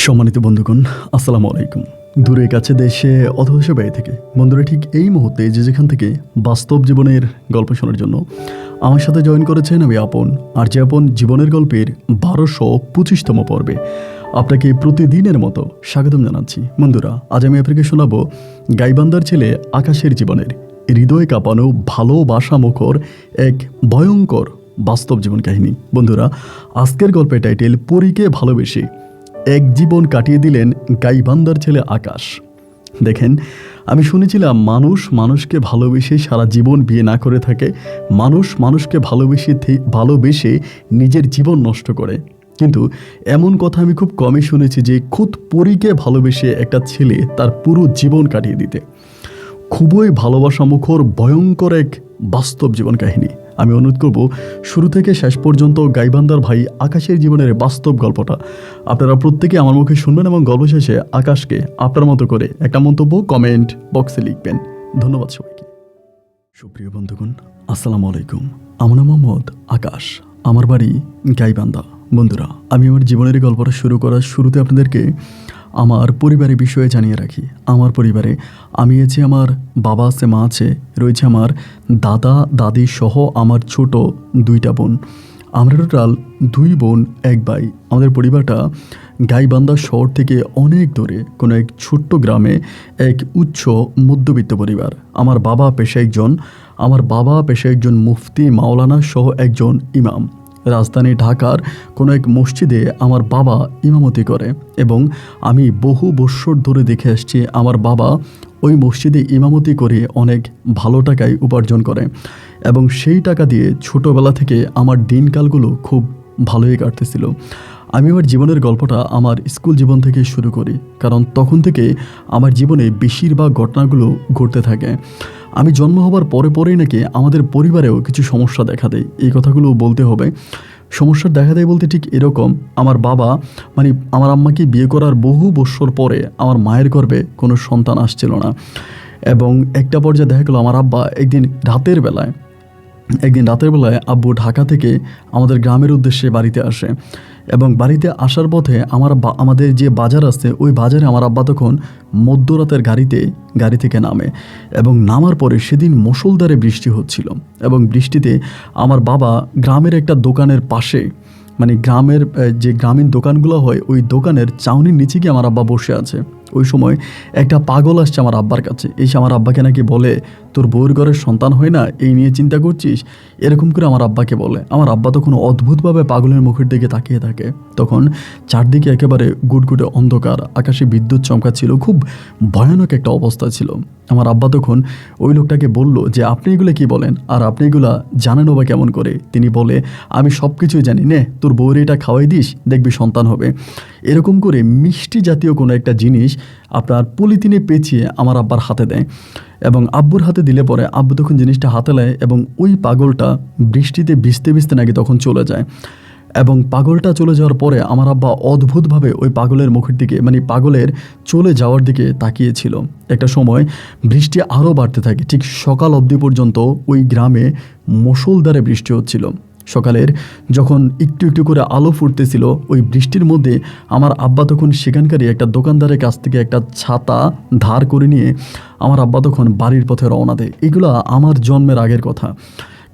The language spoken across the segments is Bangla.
সম্মানিত বন্ধুগণ, আসসালামু আলাইকুম। দূরে কাছে দেশে অথবা বাইরে থেকে বন্ধুরা ঠিক এই মুহূর্তে যে যেখান থেকে বাস্তব জীবনের গল্প শোনার জন্য আমার সাথে জয়েন করেছেন আমি আপন। আর যে আপন জীবনের গল্পের 1225তম পর্বে আপনাকে প্রতিদিনের মতো স্বাগতম জানাচ্ছি। বন্ধুরা, আজ আমি আপনাকে শোনাবো গাইবান্ধার ছেলে আকাশের জীবনের হৃদয় কাঁপানো ভালোবাসা মুখর এক ভয়ঙ্কর বাস্তব জীবন কাহিনী। বন্ধুরা, আজকের গল্পের টাইটেল পরীকে ভালোবেসে এক জীবন কাটিয়ে দিলেন গাইবান্ধার ছেলে আকাশ। দেখেন, আমি শুনেছিলাম মানুষ মানুষকে ভালোবেসে সারা জীবন বিয়ে না করে থাকে, মানুষ মানুষকে ভালোবেসে নিজের জীবন নষ্ট করে। কিন্তু এমন কথা আমি খুব কমই শুনেছি যে খুদ পরীকে ভালোবেসে একটা ছেলে তার পুরো জীবন কাটিয়ে দিতে। খুবই ভালোবাসা মুখর ভয়ঙ্কর এক বাস্তব জীবন কাহিনী। আমি অনুরোধ করব শুরু থেকে শেষ পর্যন্ত গাইবান্ধার ভাই আকাশের জীবনের বাস্তব গল্পটা আপনারা প্রত্যেকে আমার মুখে শুনবেন এবং গল্প শেষে আকাশকে আপনার মতো করে একটা মন্তব্য কমেন্ট বক্সে লিখবেন। ধন্যবাদ সবাইকে। সুপ্রিয় বন্ধুগণ, আসসালামু আলাইকুম। আমার নাম মোহাম্মদ আকাশ, আমার বাড়ি গাইবান্ধা। বন্ধুরা, আমি আমার জীবনের গল্পটা শুরু করার শুরুতে আপনাদেরকে আমার পরিবারের বিষয়ে জানিয়ে রাখি। আমার পরিবারে আমি আছি, আমার বাবা আছে, মা আছে, রয়েছে আমার দাদা দাদি সহ আমার ছোট 2টা বোন। আমরা টোটাল 2 বোন 1 ভাই। আমাদের পরিবারটা গাইবান্ধা শহর থেকে অনেক দূরে কোনো এক ছোট্ট গ্রামে এক উচ্চ মধ্যবিত্ত পরিবার। আমার বাবা পেশায় একজন মুফতি মাওলানা সহ একজন ইমাম। রাজধানী ঢাকার কোনো এক মসজিদে আমার বাবা ইমামতি করে এবং আমি বহু বৎসর ধরে দেখে আসছি আমার বাবা ওই মসজিদে ইমামতি করে অনেক ভালো টাকায় উপার্জন করে এবং সেই টাকা দিয়ে ছোটোবেলা থেকে আমার দিনকালগুলো খুব ভালোই কাটতেছিল। আমি আমার জীবনের গল্পটা আমার স্কুল জীবন থেকে শুরু করি, কারণ তখন থেকে আমার জীবনে বেশিরভাগ ঘটনাগুলো ঘটতে থাকে। আমি জন্ম হবার পরেই নাকি আমাদের পরিবারেও কিছু সমস্যা দেখা দেয়। এই কথাগুলো বলতে হবে। সমস্যার দেখা দেয় বলতে ঠিক এরকম, আমার বাবা আমার আম্মাকে বিয়ে করার বহু বৎসর পরে আমার মায়ের গর্ভে কোনো সন্তান আসছিল না এবং একটা পর্যায়ে দেখা গেলো আমার আব্বা একদিন রাতের বেলায় আব্বু ঢাকা থেকে আমাদের গ্রামের উদ্দেশ্যে বাড়িতে আসে এবং বাড়িতে আসার পথে আমাদের যে বাজার আছে ওই বাজারে আমার আব্বা তখন মধ্যরাতের গাড়ি থেকে নামে এবং নামার পরে সেদিন মুষলধারে বৃষ্টি হচ্ছিল এবং বৃষ্টিতে আমার বাবা গ্রামের একটা দোকানের পাশে গ্রামের যে গ্রামীণ দোকানগুলো হয় ওই দোকানের চাউনির নিচে গিয়ে আমার আব্বা বসে আছে। ওই সময় একটা পাগল আসছে আমার আব্বার কাছে, এসে আমার আব্বাকে নাকি বলে, তোর বউর ঘরের সন্তান হয় না, এই নিয়ে চিন্তা করছিস, এরকম করে আমার আব্বাকে বলে। আমার আব্বা তখন অদ্ভুতভাবে পাগলের মুখের দিকে তাকিয়ে থাকে। তখন চারদিকে একেবারে গুটগুটে অন্ধকার, আকাশে বিদ্যুৎ চমকাচ্ছিল, খুব ভয়ানক একটা অবস্থা ছিল। আমার আব্বা তখন ওই লোকটাকে বলল যে, আপনি এগুলো কি বলেন, আর আপনি এগুলা জানেনও বা কেমন করে? তিনি বলে, আমি সব কিছুই জানি, নে তোর বউরে এটা খাওয়াই দিস, দেখবি সন্তান হবে। এরকম করে মিষ্টি জাতীয় কোনো একটা জিনিস আপনার পলিথিনে পেঁচিয়ে আমার আব্বার হাতে দেয় এবং আব্বুর হাতে দিলে পরে আব্বু তখন জিনিসটা হাতে নেয় এবং ওই পাগলটা বৃষ্টিতে ভিজতে ভিজতে নাকি তখন চলে যায় এবং পাগলটা চলে যাওয়ার পরে আমার আব্বা অদ্ভুতভাবে ওই পাগলের মুখের দিকে পাগলের চলে যাওয়ার দিকে তাকিয়েছিল। একটা সময় বৃষ্টি আরও বাড়তে থাকে, ঠিক সকাল অবধি পর্যন্ত ওই গ্রামে মুষলধারে বৃষ্টি হচ্ছিল। সকালের যখন একটু একটু করে আলো ফুটতেছিল ওই বৃষ্টির মধ্যে আমার আব্বা তখন সেখানকারই একটা দোকানদারের কাছ থেকে একটা ছাতা ধার করে নিয়ে আমার আব্বা তখন বাড়ির পথে রওনা দেয়। এগুলো আমার জন্মের আগের কথা,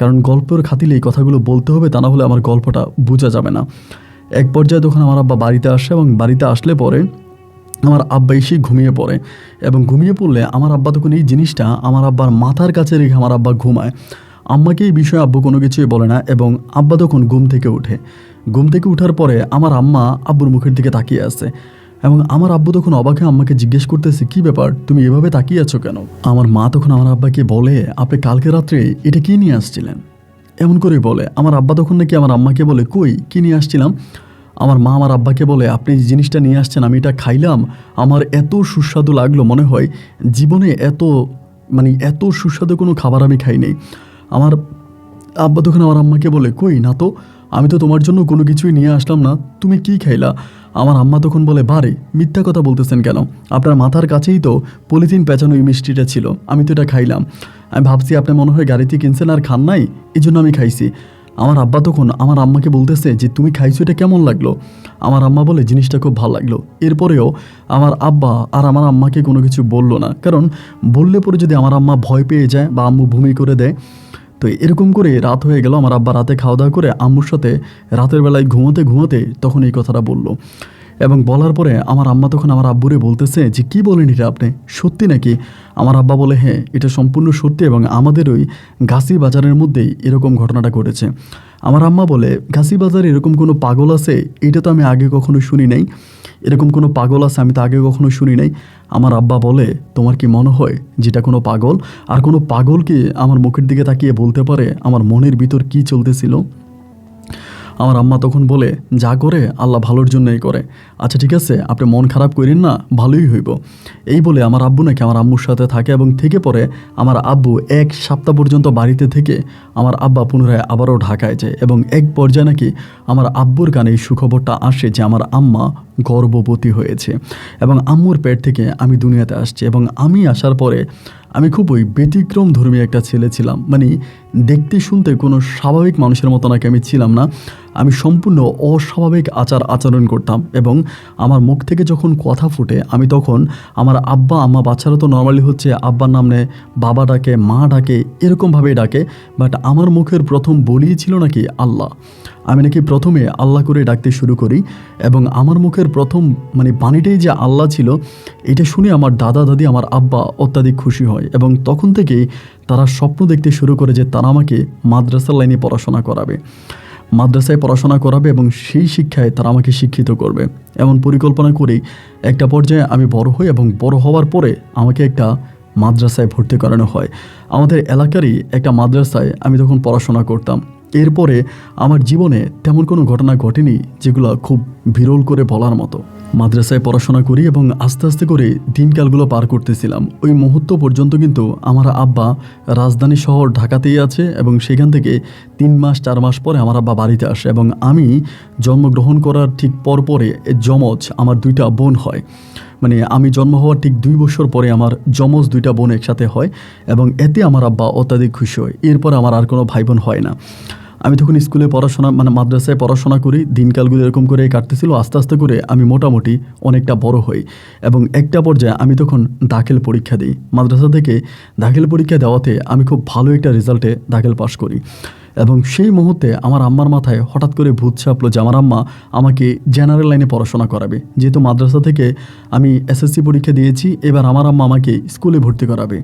কারণ গল্পের খাতিলে এই কথাগুলো বলতে হবে, তা না হলে আমার গল্পটা বোঝা যাবে না। এক পর্যায়ে তখন আমার আব্বা বাড়িতে আসে এবং বাড়িতে আসলে পরে আমার আব্বা এসে ঘুমিয়ে পড়ে এবং ঘুমিয়ে পড়লে আমার আব্বা তখন এই জিনিসটা আমার আব্বার মাথার কাছে রেখে আমার আব্বা ঘুমায়। আম্মাকে এই বিষয়ে আব্বু কোনো কিছুই বলে না এবং আব্বা তখন ঘুম থেকে ওঠার পরে আমার আম্মা আব্বুর মুখের দিকে তাকিয়ে আছে এবং আমার আব্বু তখন অবাকে আম্মাকে জিজ্ঞেস করতেছে, কি ব্যাপার, তুমি এভাবে তাকিয়ে আছো কেন? আমার মা তখন আমার আব্বাকে বলে, আপনি কালকে রাত্রে এটা কি নিয়ে আসছিলেন, এমন করে বলে। আমার আব্বা তখন নাকি আমার আম্মাকে বলে, কই কি নিয়ে আসছিলাম? আমার মা আমার আব্বাকে বলে, আপনি যে জিনিসটা নিয়ে আসছেন আমি এটা খাইলাম, আমার এত সুস্বাদু লাগলো, মনে হয় জীবনে এত সুস্বাদু কোনো খাবার আমি খাই নাই। আমার আব্বা তখন আমার আম্মাকে বলে, কই না তো, আমি তো তোমার জন্য কোনো কিছুই নিয়ে আসলাম না, তুমি কি খাইলা? আমার আম্মা তখন বলে, বারে মিথ্যা কথা বলতেছেন কেন, আপনার মাথার কাছেই তো পলিথিন পেঁচানো এই মিষ্টিটা ছিল, আমি তো এটা খাইলাম। আমি ভাবছি আপনি মনে হয় গাড়িতে কিনছেন আর খান নাই, এই জন্য আমি খাইছি। আমার আব্বা তখন আমার আম্মাকে বলতেছে যে তুমি খাইছো, এটা কেমন লাগলো? আমার আম্মা বলে জিনিসটা খুব ভালো লাগলো। এরপরেও আমার আব্বা আর আমার আম্মাকে কোনো কিছু বললো না, কারণ বললে পরে যদি আমার আম্মা ভয় পেয়ে যায় বা আম্মু ভূমি করে দেয়। তো এরকম করে রাত হয়ে গেল। আমার আব্বা রাতে খাওয়া দাওয়া করে আম্মুর সাথে রাতের বেলায় ঘুমোতে ঘুমোতে তখন এই কথাটা বলল। এবং বলার পরে আমার আম্মা তখন আমার আব্বুরে বলতেছে যে কী বলেন এটা আপনি, সত্যি নাকি? আমার আব্বা বলে হ্যাঁ, এটা সম্পূর্ণ সত্যি এবং আমাদের ওই গাছি বাজারের মধ্যেই এরকম ঘটনাটা ঘটেছে। আমার আম্মা বলে গাছি বাজারে এরকম কোনো পাগল আছে? এটা তো আমি আগে কখনো শুনি নাই। এরকম কোনো পাগল আছে আমি তো আগে কখনো শুনি নাই। আমার আব্বা বলে তোমার কি মনে হয় যেটা কোনো পাগল? আর কোনো পাগল কি আমার মুখের দিকে তাকিয়ে বলতে পারে আমার মনের ভিতর কী চলতেছিল? আমার আম্মা তখন বলে যা করে আল্লাহ ভালোর জন্যই করে। আচ্ছা ঠিক আছে, আপনি মন খারাপ করেন না, ভালোই হইব। এই বলে আমার আব্বু নাকি আমার আম্মুর সাথে থাকে এবং থেকে পরে আমার আব্বু 1 সপ্তাহ পর্যন্ত বাড়িতে থেকে আমার আব্বা পুনরায় আবারও ঢাকায় যায় এবং এক পর্যায়ে নাকি আমার আব্বুর কানে এই সুখবরটা আসে যে আমার আম্মা গর্ভবতী হয়েছে এবং আম্মুর পেট থেকে আমি দুনিয়াতে আসছি। এবং আমি আসার পরে আমি খুবই ব্যতিক্রম ধর্মী একটা ছেলে ছিলাম, মানে দেখতে শুনতে কোনো স্বাভাবিক মানুষের মতো নাকি আমি ছিলাম না। আমি সম্পূর্ণ অস্বাভাবিক আচরণ করতাম এবং আমার মুখ থেকে যখন কথা ফুটে আমি তখন আমার আব্বা আম্মা, বাচ্চারা তো নর্মালি হচ্ছে আব্বার নাম নেয়, বাবা ডাকে, মা ডাকে, এরকমভাবেই ডাকে। বাট আমার মুখের প্রথম বলিই ছিল নাকি আল্লাহ। আমি নাকি প্রথমে আল্লাহ করে ডাকতে শুরু করি এবং আমার মুখের প্রথম মানে বাণীটাই যে আল্লাহ ছিল, এটা শুনে আমার দাদা দাদি, আমার আব্বা অত্যাধিক খুশি হয় এবং তখন থেকেই তারা স্বপ্ন দেখতে শুরু করে যে তারা আমাকে মাদ্রাসার লাইনে পড়াশোনা করাবে, মাদ্রাসায় পড়াশোনা করাবে এবং সেই শিক্ষায় তারা আমাকে শিক্ষিত করবে। এমন পরিকল্পনা করেই একটা পর্যায়ে আমি বড় হই এবং বড় হওয়ার পরে আমাকে একটা মাদ্রাসায় ভর্তি করানো হয়। আমাদের এলাকারই একটা মাদ্রাসায় আমি তখন পড়াশোনা করতাম। এরপরে আমার জীবনে তেমন কোনো ঘটনা ঘটেনি যেগুলো খুব বিরল করে বলার মতো। মাদ্রাসায় পড়াশোনা করি এবং আস্তে আস্তে করে দিনকালগুলো পার করতেছিলাম। ওই মুহূর্ত পর্যন্ত কিন্তু আমার আব্বা রাজধানী শহর ঢাকাতেই আছে এবং সেখান থেকে 3 মাস 4 মাস পরে আমার আব্বা বাড়িতে আসে এবং আমি জন্মগ্রহণ করার ঠিক পরপরে যমজ আমার 2টা বোন হয়। মানে আমি জন্ম হওয়ার ঠিক 2 বছর পরে আমার যমজ 2টা বোন একসাথে হয় এবং এতে আমার আব্বা অত্যাধিক খুশি হয়। এরপর আমার আর কোনো ভাই বোন হয় না। আমি তখন স্কুলে পড়াশোনা মানে মাদ্রাসায় পড়াশোনা করি, দিনকালগুলো এরকম করে কাটতেছিল। আস্তে আস্তে করে আমি মোটামুটি অনেকটা বড় হই এবং একটা পর্যায়ে আমি তখন দাখিল পরীক্ষা দিই। মাদ্রাসা থেকে দাখিল পরীক্ষা দেওয়াতে আমি খুব ভালো একটা রেজাল্টে দাখিল পাশ করি এবং সেই মুহূর্তে আমার আম্মার মাথায় হঠাৎ করে ভূত চাপলো যে আমার আম্মা আমাকে জেনারেল লাইনে পড়াশোনা করাবে। যেহেতু মাদ্রাসা থেকে আমি এসএসসি পরীক্ষা দিয়েছি, এবার আমার আম্মা আমাকে স্কুলে ভর্তি করাবে।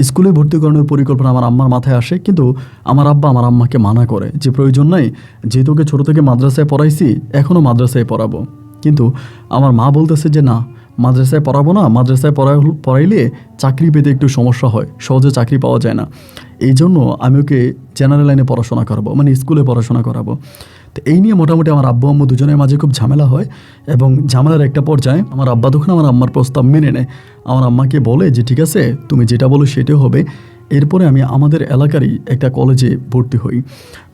স্কুলে ভর্তি করানোর পরিকল্পনা আমার আম্মার মাথায় আসে, কিন্তু আমার আব্বা আমার আম্মাকে মানা করে যে প্রয়োজন নাই, যেহেতু ওকে ছোটো থেকে মাদ্রাসায় পড়াইছি এখনও মাদ্রাসায় পড়াবো। কিন্তু আমার মা বলতেছে যে না, মাদ্রাসায় পড়াবো না, মাদ্রাসায় পড়াইলে চাকরি পেতে একটু সমস্যা হয়, সহজে চাকরি পাওয়া যায় না। এই জন্য আমি ওকে জেনারেল লাইনে পড়াশোনা করাবো, মানে স্কুলে পড়াশোনা করাবো। তো এই নিয়ে মোটামুটি আমার আব্বু আম্মু দুজনের মাঝে খুব ঝামেলা হয় এবং ঝামেলার একটা পর্যায়ে আমার আব্বা তখন আমার আম্মার প্রস্তাব মেনে নেয়। আমার আম্মাকে বলে যে ঠিক আছে, তুমি যেটা বলো সেটাই হবে। এরপরে আমি আমাদের এলাকারই একটা কলেজে ভর্তি হই।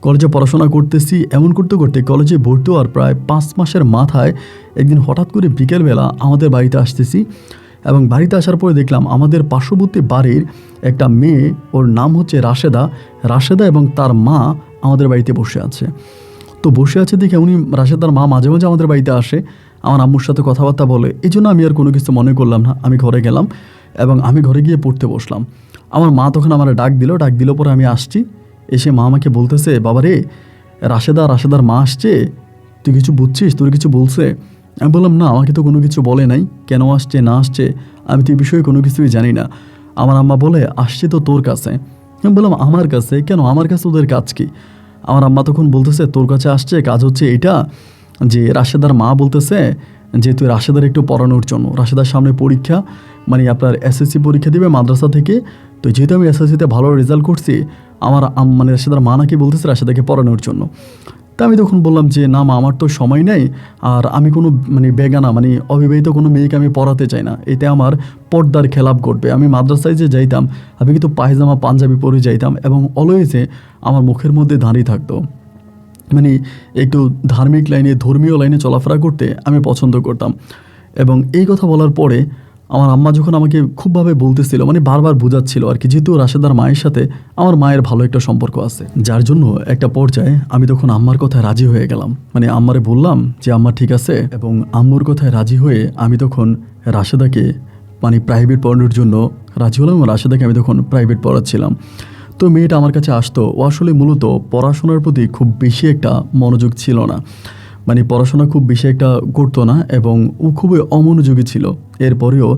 কলেজে পড়াশোনা করতেছি, এমন করতে করতে কলেজে ভর্তি হওয়ার প্রায় 5 মাসের মাথায় একদিন হঠাৎ করে বিকেলবেলা আমাদের বাড়িতে আসতেছি এবং বাড়িতে আসার পরে দেখলাম আমাদের পার্শ্ববর্তী বাড়ির একটা মেয়ে, ওর নাম হচ্ছে রাশেদা এবং তার মা আমাদের বাড়িতে বসে আছে। তো বসে আছে দেখে উনি রাশেদার মা মাঝে মাঝে আমাদের বাড়িতে আসে, আমার আম্মুর সাথে কথাবার্তা বলে। এই জন্য আমি আর কোনো কিছু মনে করলাম না, আমি ঘরে গেলাম এবং আমি ঘরে গিয়ে পড়তে বসলাম। আমার মা তখন আমার ডাক দিল পরে আমি আসছি। এসে মা আমাকে বলতেছে, বাবা রে, রাশেদার মা আসছে, তুই কিছু বুঝছিস, তোর কিছু বলছে? আমি বললাম না, আমাকে তো কোনো কিছু বলে নাই, কেন আসছে না আসছে আমি তো এই বিষয়ে কোনো কিছুই জানি না। আমার আম্মা বলে আসছে তো তোর কাছে। আমি বললাম আমার কাছে কেন, আমার কাছে ওদের কাজ কি? আমার আম্মা তখন বলতেছে তোর কাছে আসছে, কাজ হচ্ছে এটা যে রাশেদার মা বলতেছে যে তুই রাশেদার একটু পড়ানোর জন্য, রাশেদার সামনে পরীক্ষা, মানে আপনার এসএসসি পরীক্ষা দিবে মাদ্রাসা থেকে। তো যেহেতু আমি এসএসসিতে ভালো রেজাল্ট করছি, আমার মানে রাশেদার মা নাকি বলতেছে রাশেদাকে পড়ানোর জন্য। তা আমি তখন বললাম যে না মা, আমার তো সময় নেই, আর আমি কোনো মানে বেগানা মানে অবিবাহিত কোনো মেয়েকে আমি পড়াতে চাই না, এতে আমার পর্দার খেলাপ ঘটবে। আমি মাদ্রাসায় যে যাইতাম আমি কিন্তু পায়জামা পাঞ্জাবি পরে যাইতাম এবং অলওয়েজে আমার মুখের মধ্যে দাঁড়িয়ে থাকতো। মানে একটু ধার্মিক লাইনে, ধর্মীয় লাইনে চলাফেরা করতে আমি পছন্দ করতাম। এবং এই কথা বলার পরে আমার আম্মা যখন আমাকে খুবভাবে বলতেছিল, মানে বারবার বোঝাচ্ছিল আর কি, যেহেতু রাশেদার মায়ের সাথে আমার মায়ের ভালো একটা সম্পর্ক আছে, যার জন্য একটা পর্যায়ে আমি তখন আম্মার কথায় রাজি হয়ে গেলাম। মানে আম্মারে বললাম যে আম্মা ঠিক আছে, এবং আম্মুর কথায় রাজি হয়ে আমি তখন রাশেদাকে মানে প্রাইভেট পড়ানোর জন্য রাজি হলাম, এবং রাশেদাকে আমি তখন প্রাইভেট পড়াচ্ছিলাম। তো মেয়েটা আমার কাছে আসতো, ও আসলে মূলত পড়াশোনার প্রতি খুব বেশি একটা মনোযোগ ছিল না, মানে পড়াশোনা খুব বেশি একটা করতো না, এবং ও খুবই অমনোযোগী ছিল। এরপরেও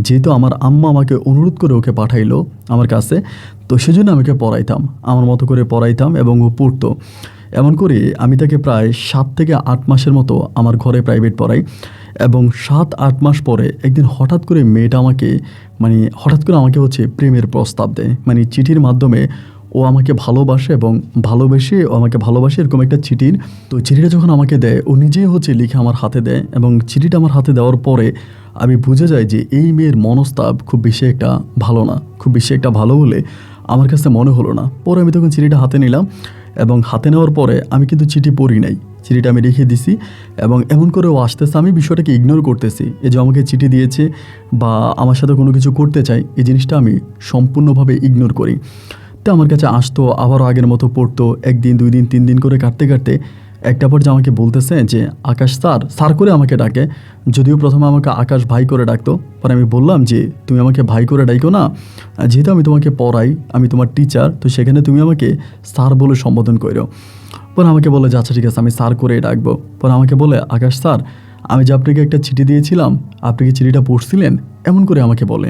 যেহেতু আমার আম্মা আমাকে অনুরোধ করে ওকে পাঠাইলো আমার কাছে, তো সেজন্য আমাকে পড়াইতাম, আমার মতো করে পড়াইতাম, এবং ও পড়তো। এমন করে আমি তাকে প্রায় 7 থেকে 8 মাসের মতো আমার ঘরে প্রাইভেট পড়াই, এবং 7-8 মাস পরে একদিন হঠাৎ করে মেয়েটা আমাকে মানে হঠাৎ করে আমাকে হচ্ছে প্রেমের প্রস্তাব দেয়, মানে চিঠির মাধ্যমে ও আমাকে ভালোবাসে, এবং ভালোবেসে ও আমাকে ভালোবাসে এরকম একটা চিঠির। তো চিঠিটা যখন আমাকে দেয়, ও নিজেই হচ্ছে লিখে আমার হাতে দেয়, এবং চিঠিটা আমার হাতে দেওয়ার পরে আমি বুঝে যাই যে এই মেয়ের মনস্তাব খুব বেশি একটা ভালো না, খুব বেশি একটা ভালো বলে আমার কাছে মনে হলো না। পরে আমি তখন চিঠিটা হাতে নিলাম, এবং হাতে নেওয়ার পরে আমি কিন্তু চিঠি পড়ি নাই, চিঠিটা আমি রেখে দিছি, এবং এমন করে ও আসতেছে, আমি বিষয়টাকে ইগনোর করতেছি। এই যে আমাকে চিঠি দিয়েছে বা আমার সাথে কোনো কিছু করতে চাই, এই জিনিসটা আমি সম্পূর্ণভাবে ইগনোর করি। তো আমার কাছে আসতো, আবারও আগের মতো পড়তো, 1 দিন 2 দিন 3 দিন করে কাটতে কাটতে একটা পর্যায়ে আমাকে বলতেছে যে আকাশ স্যার, স্যার করে আমাকে ডাকে, যদিও প্রথমে আমাকে আকাশ ভাই করে ডাকতো। পরে আমি বললাম যে তুমি আমাকে ভাই করে ডাইকো না, যেহেতু আমি তোমাকে পড়াই, আমি তোমার টিচার, তো সেখানে তুমি আমাকে স্যার বলে সম্বোধন করো। পরে আমাকে বলে যে আচ্ছা ঠিক আছে, আমি স্যার করে ডাকবো। পরে আমাকে বলে আকাশ স্যার, আমি যে আপনাকে একটা চিঠি দিয়েছিলাম, আপনি কি চিঠিটা পড়ছিলেন, এমন করে আমাকে বলে।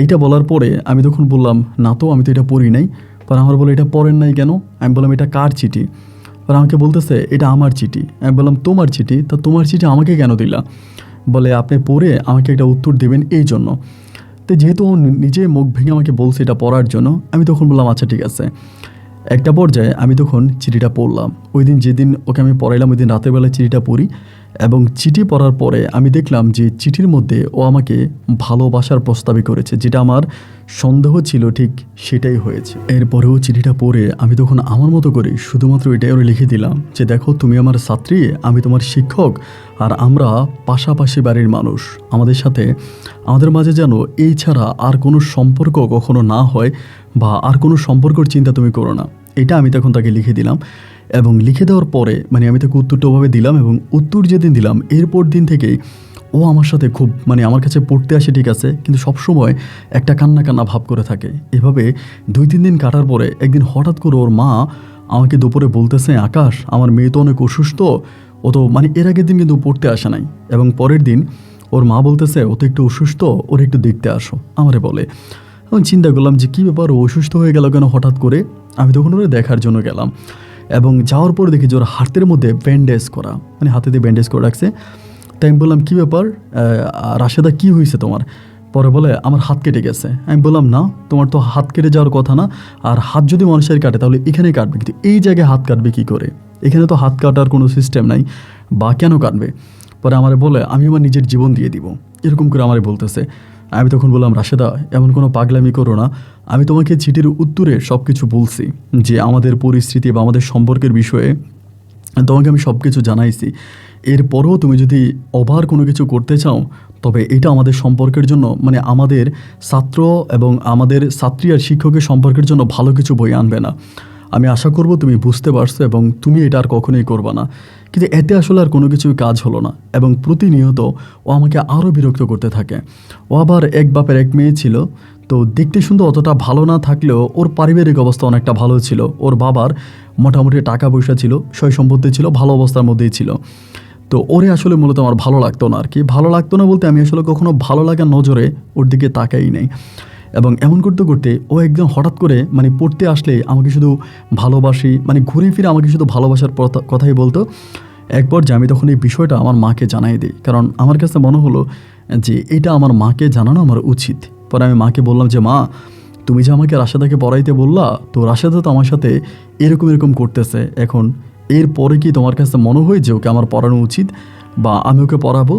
এইটা বলার পরে আমি তখন বললাম না তো, আমি তো এটা পড়ি নাই। পরে আমার বলে এটা পড়েন নাই কেন? আমি বললাম এটা কার চিঠি? পরে আমাকে বলতেছে এটা আমার চিঠি। আমি বললাম তোমার চিঠি? তা তোমার চিঠি আমাকে কেন দিলা? বলে আপনি পড়ে আমাকে একটা উত্তর দেবেন এই জন্য। তো যেহেতু ও নিজে মুখ ভেঙে আমাকে বলছে এটা পড়ার জন্য, আমি তখন বললাম আচ্ছা ঠিক আছে। একটা পর্যায়ে আমি তখন চিঠিটা পড়লাম। ওই দিন যেদিন ওকে আমি পড়াইলাম, ওই দিন রাতের বেলায় চিঠিটা পড়ি, এবং চিঠি পড়ার পরে আমি দেখলাম যে চিঠির মধ্যে ও আমাকে ভালোবাসার প্রস্তাবই করেছে, যেটা আমার সন্দেহ ছিল ঠিক সেটাই হয়েছে। এরপরেও চিঠিটা পড়ে আমি তখন আমার মতো করে শুধুমাত্র এটাই ওরে লিখে দিলাম যে দেখো তুমি আমার ছাত্রী, আমি তোমার শিক্ষক, আর আমরা পাশাপাশি বাড়ির মানুষ, আমাদের সাথে আমাদের মাঝে যেন এই ছাড়া আর কোনো সম্পর্ক কখনো না হয়, বা আর কোনো সম্পর্কর চিন্তা তুমি করো না। এটা আমি তখন তাকে লিখে দিলাম, এবং লিখে দেওয়ার পরে মানে আমি তাকে উত্তরটা ওভাবে দিলাম, এবং উত্তর যেদিন দিলাম এরপর দিন থেকেই ও আমার সাথে খুব মানে আমার কাছে পড়তে আসে ঠিক আছে, কিন্তু সবসময় একটা কান্না কান্না ভাব করে থাকে। এভাবে 2-3 দিন কাটার পরে একদিন হঠাৎ করে ওর মা আমাকে দুপুরে বলতেছে আকাশ, আমার মেয়ে তো অনেক অসুস্থ, ও তো মানে এর আগের দিন কিন্তু পড়তে আসে নাই, এবং পরের দিন ওর মা বলতেছে ও তো একটু অসুস্থ, ওর একটু দেখতে আসো আমারে বলে। আমি চিন্তা করলাম যে কী ব্যাপার, ও অসুস্থ হয়ে গেল কেন হঠাৎ করে? আমি তখন ওরে দেখার জন্য গেলাম, এবং যাওয়ার পরে দেখি যে ওর হাতের মধ্যে ব্যান্ডেজ করা, মানে হাতে দিয়ে ব্যান্ডেজ করে রাখছে। তাই আমি বললাম কী ব্যাপার রাশেদা, কী হয়েছে তোমার? পরে বলে আমার হাত কেটে গেছে। আমি বললাম না, তোমার তো হাত কেটে যাওয়ার কথা না, আর হাত যদি মানুষের কাটে তাহলে এখানেই কাটবে, কিন্তু এই জায়গায় হাত কাটবে কী করে? এখানে তো হাত কাটার কোনো সিস্টেম নাই, বা কেন কাটবে? পরে আমারে বলে আমি আমার নিজের জীবন দিয়ে দিব, এরকম করে আমারে বলতেছে। আমি তখন বললাম রাশেদা, এমন কোনো পাগলামি করো না, আমি তোমাকে চিঠির উত্তরে সব কিছু বলছি, যে আমাদের পরিস্থিতি বা আমাদের সম্পর্কের বিষয়ে তোমাকে আমি সব কিছু জানাইছি। এরপরেও তুমি যদি ওভার কোনো কিছু করতে চাও, তবে এটা আমাদের সম্পর্কের জন্য, মানে আমাদের ছাত্র এবং আমাদের ছাত্রী আর শিক্ষকের সম্পর্কের জন্য ভালো কিছু বই আনবে না। আমি আশা করব তুমি বুঝতে পারছো, এবং তুমি এটা আর কখনোই করবে না। কিন্তু এতে আসলে আর কোনো কিছুই কাজ হলো না, এবং প্রতিনিয়ত ও আমাকে আরও বিরক্ত করতে থাকে। ও আবার এক বাপের এক মেয়ে ছিল, তো দেখতে শুনতে অতটা ভালো না থাকলেও ওর পারিবারিক অবস্থা অনেকটা ভালো ছিল। ওর বাবার মোটামুটি টাকা পয়সা ছিল, সয় সম্পত্তি ছিল, ভালো অবস্থার মধ্যেই ছিল। তো ওরে আসলে মূলত আমার ভালো লাগতো না আর কি। ভালো লাগতো না বলতে আমি আসলে কখনো ভালো লাগার নজরে ওর দিকে তাকাই নাই। এবং এমন করতে করতে ও একদম হঠাৎ করে মানে পড়তে আসলে আমাকে শুধু ভালোবাসি, মানে ঘুরে ফিরে আমাকে শুধু ভালোবাসার কথাই বলতো। একবার যে আমি তখন এই বিষয়টা আমার মাকে জানাই দিই, কারণ আমার কাছে মনে হলো যে এটা আমার মাকে জানানো আমার উচিত। পরে আমি মাকে বললাম যে মা, তুমি যে আমাকে রাশেদাকে পড়াইতে বললা, তো রাশেদা তো আমার সাথে এরকম এরকম করতেছে, এখন এরপরে কি তোমার কাছে মনে হয় যে ওকে আমার পড়ানো উচিত বা আমি ওকে পড়াবো?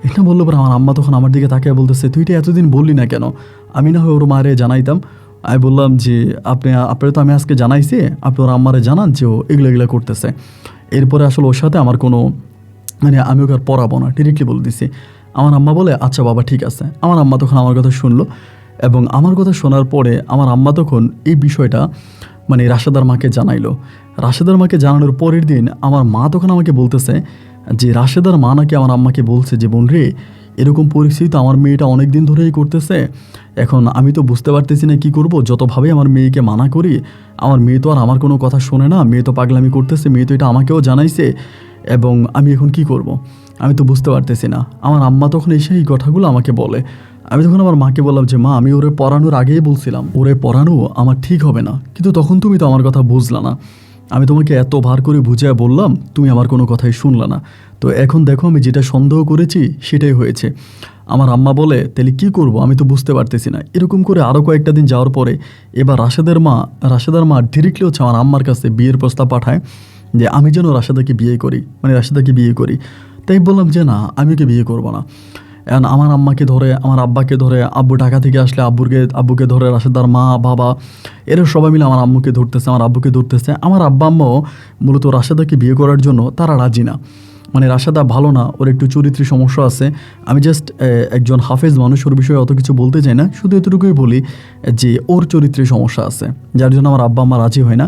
এটা বললো পরে আমার আম্মা তখন আমার দিকে তাকিয়ে বলতেছে তুই এটা এতদিন বললি না কেন? আমি না হয় ওর মারে জানাইতাম। আমি বললাম যে আপনারা তো আমি আজকে জানাইছি, আপনি ওর আম্মারে জানান যে ও এগুলো করতেছে। এরপরে আসলে ওর সাথে আমার কোনো মানে আমি ওকে আর পড়াবো না, ডিরেক্টলি বলে দিছি। আমার আম্মা বলে আচ্ছা বাবা ঠিক আছে। আমার আম্মা তখন আমার কথা শুনলো এবং আমার কথা শোনার পরে আমার আম্মা তখন এই বিষয়টা মানে রাশেদার মাকে জানাইলো। রাশেদার মাকে জানানোর পরের দিন আমার মা তখন আমাকে বলতেছে যে রাশেদার মা নাকি আমার আম্মাকে বলছে যে বোন রে, এরকম পরিস্থিতি তো আমার মেয়েটা অনেক দিন ধরেই করতেছে, এখন আমি তো বুঝতে পারতেছি না কী করব। যতভাবে আমার মেয়েকে মানা করি, আমার মেয়ে তো আর আমার কোনো কথা শোনে না, মেয়ে তো পাগলামি করতেছে, মেয়ে তো এটা আমাকেও জানাইছে, এবং আমি এখন কি করব আমি তো বুঝতে পারতেছি না। আমার আম্মা তখন এসে এই কথাগুলো আমাকে বলে। আমি তখন আমার মাকে বললাম যে মা, আমি ওরে পড়ানোর আগেই বলছিলাম ওরে পড়ানো আমার ঠিক হবে না, কিন্তু তখন তুমি তো আমার কথা বুঝলা না। আমি তোমাকে এত ভার করে বুঝিয়ে বললাম, তুমি আমার কোনো কথাই শুনলা না। তো এখন দেখো আমি যেটা সন্দেহ করেছি সেটাই হয়েছে। আমার আম্মা বলে তাহলে কী করব আমি তো বুঝতে পারতেছি না। এরকম করে আরও কয়েকটা দিন যাওয়ার পরে এবার রাশেদার মা ডিরেক্টলি হচ্ছে আমার আম্মার কাছে বিয়ের প্রস্তাব পাঠায় যে আমি যেন রাশেদাকে বিয়ে করি, মানে রাশেদাকে বিয়ে করি। তাই বললাম যে না, আমি ওকে বিয়ে করবো না। এখন আমার আম্মাকে ধরে, আমার আব্বাকে ধরে, আব্বু ঢাকা থেকে আসলে আব্বুকে ধরে রাশেদার মা বাবা এরা সবাই মিলে আমার আম্মুকে ধরতেছে, আমার আব্বুকে ধরতেছে। আমার আব্বা আম্মাও মূলত রাশেদাকে বিয়ে করার জন্য তারা রাজি না। মানে রাশেদা ভালো না, ওর একটু চরিত্রের সমস্যা আছে। আমি জাস্ট একজন হাফেজ মানুষ, ওর বিষয়ে অত কিছু বলতে চাই না, শুধু এতটুকুই বলি যে ওর চরিত্রের সমস্যা আছে, যার জন্য আমার আব্বা আম্মা রাজি হয় না।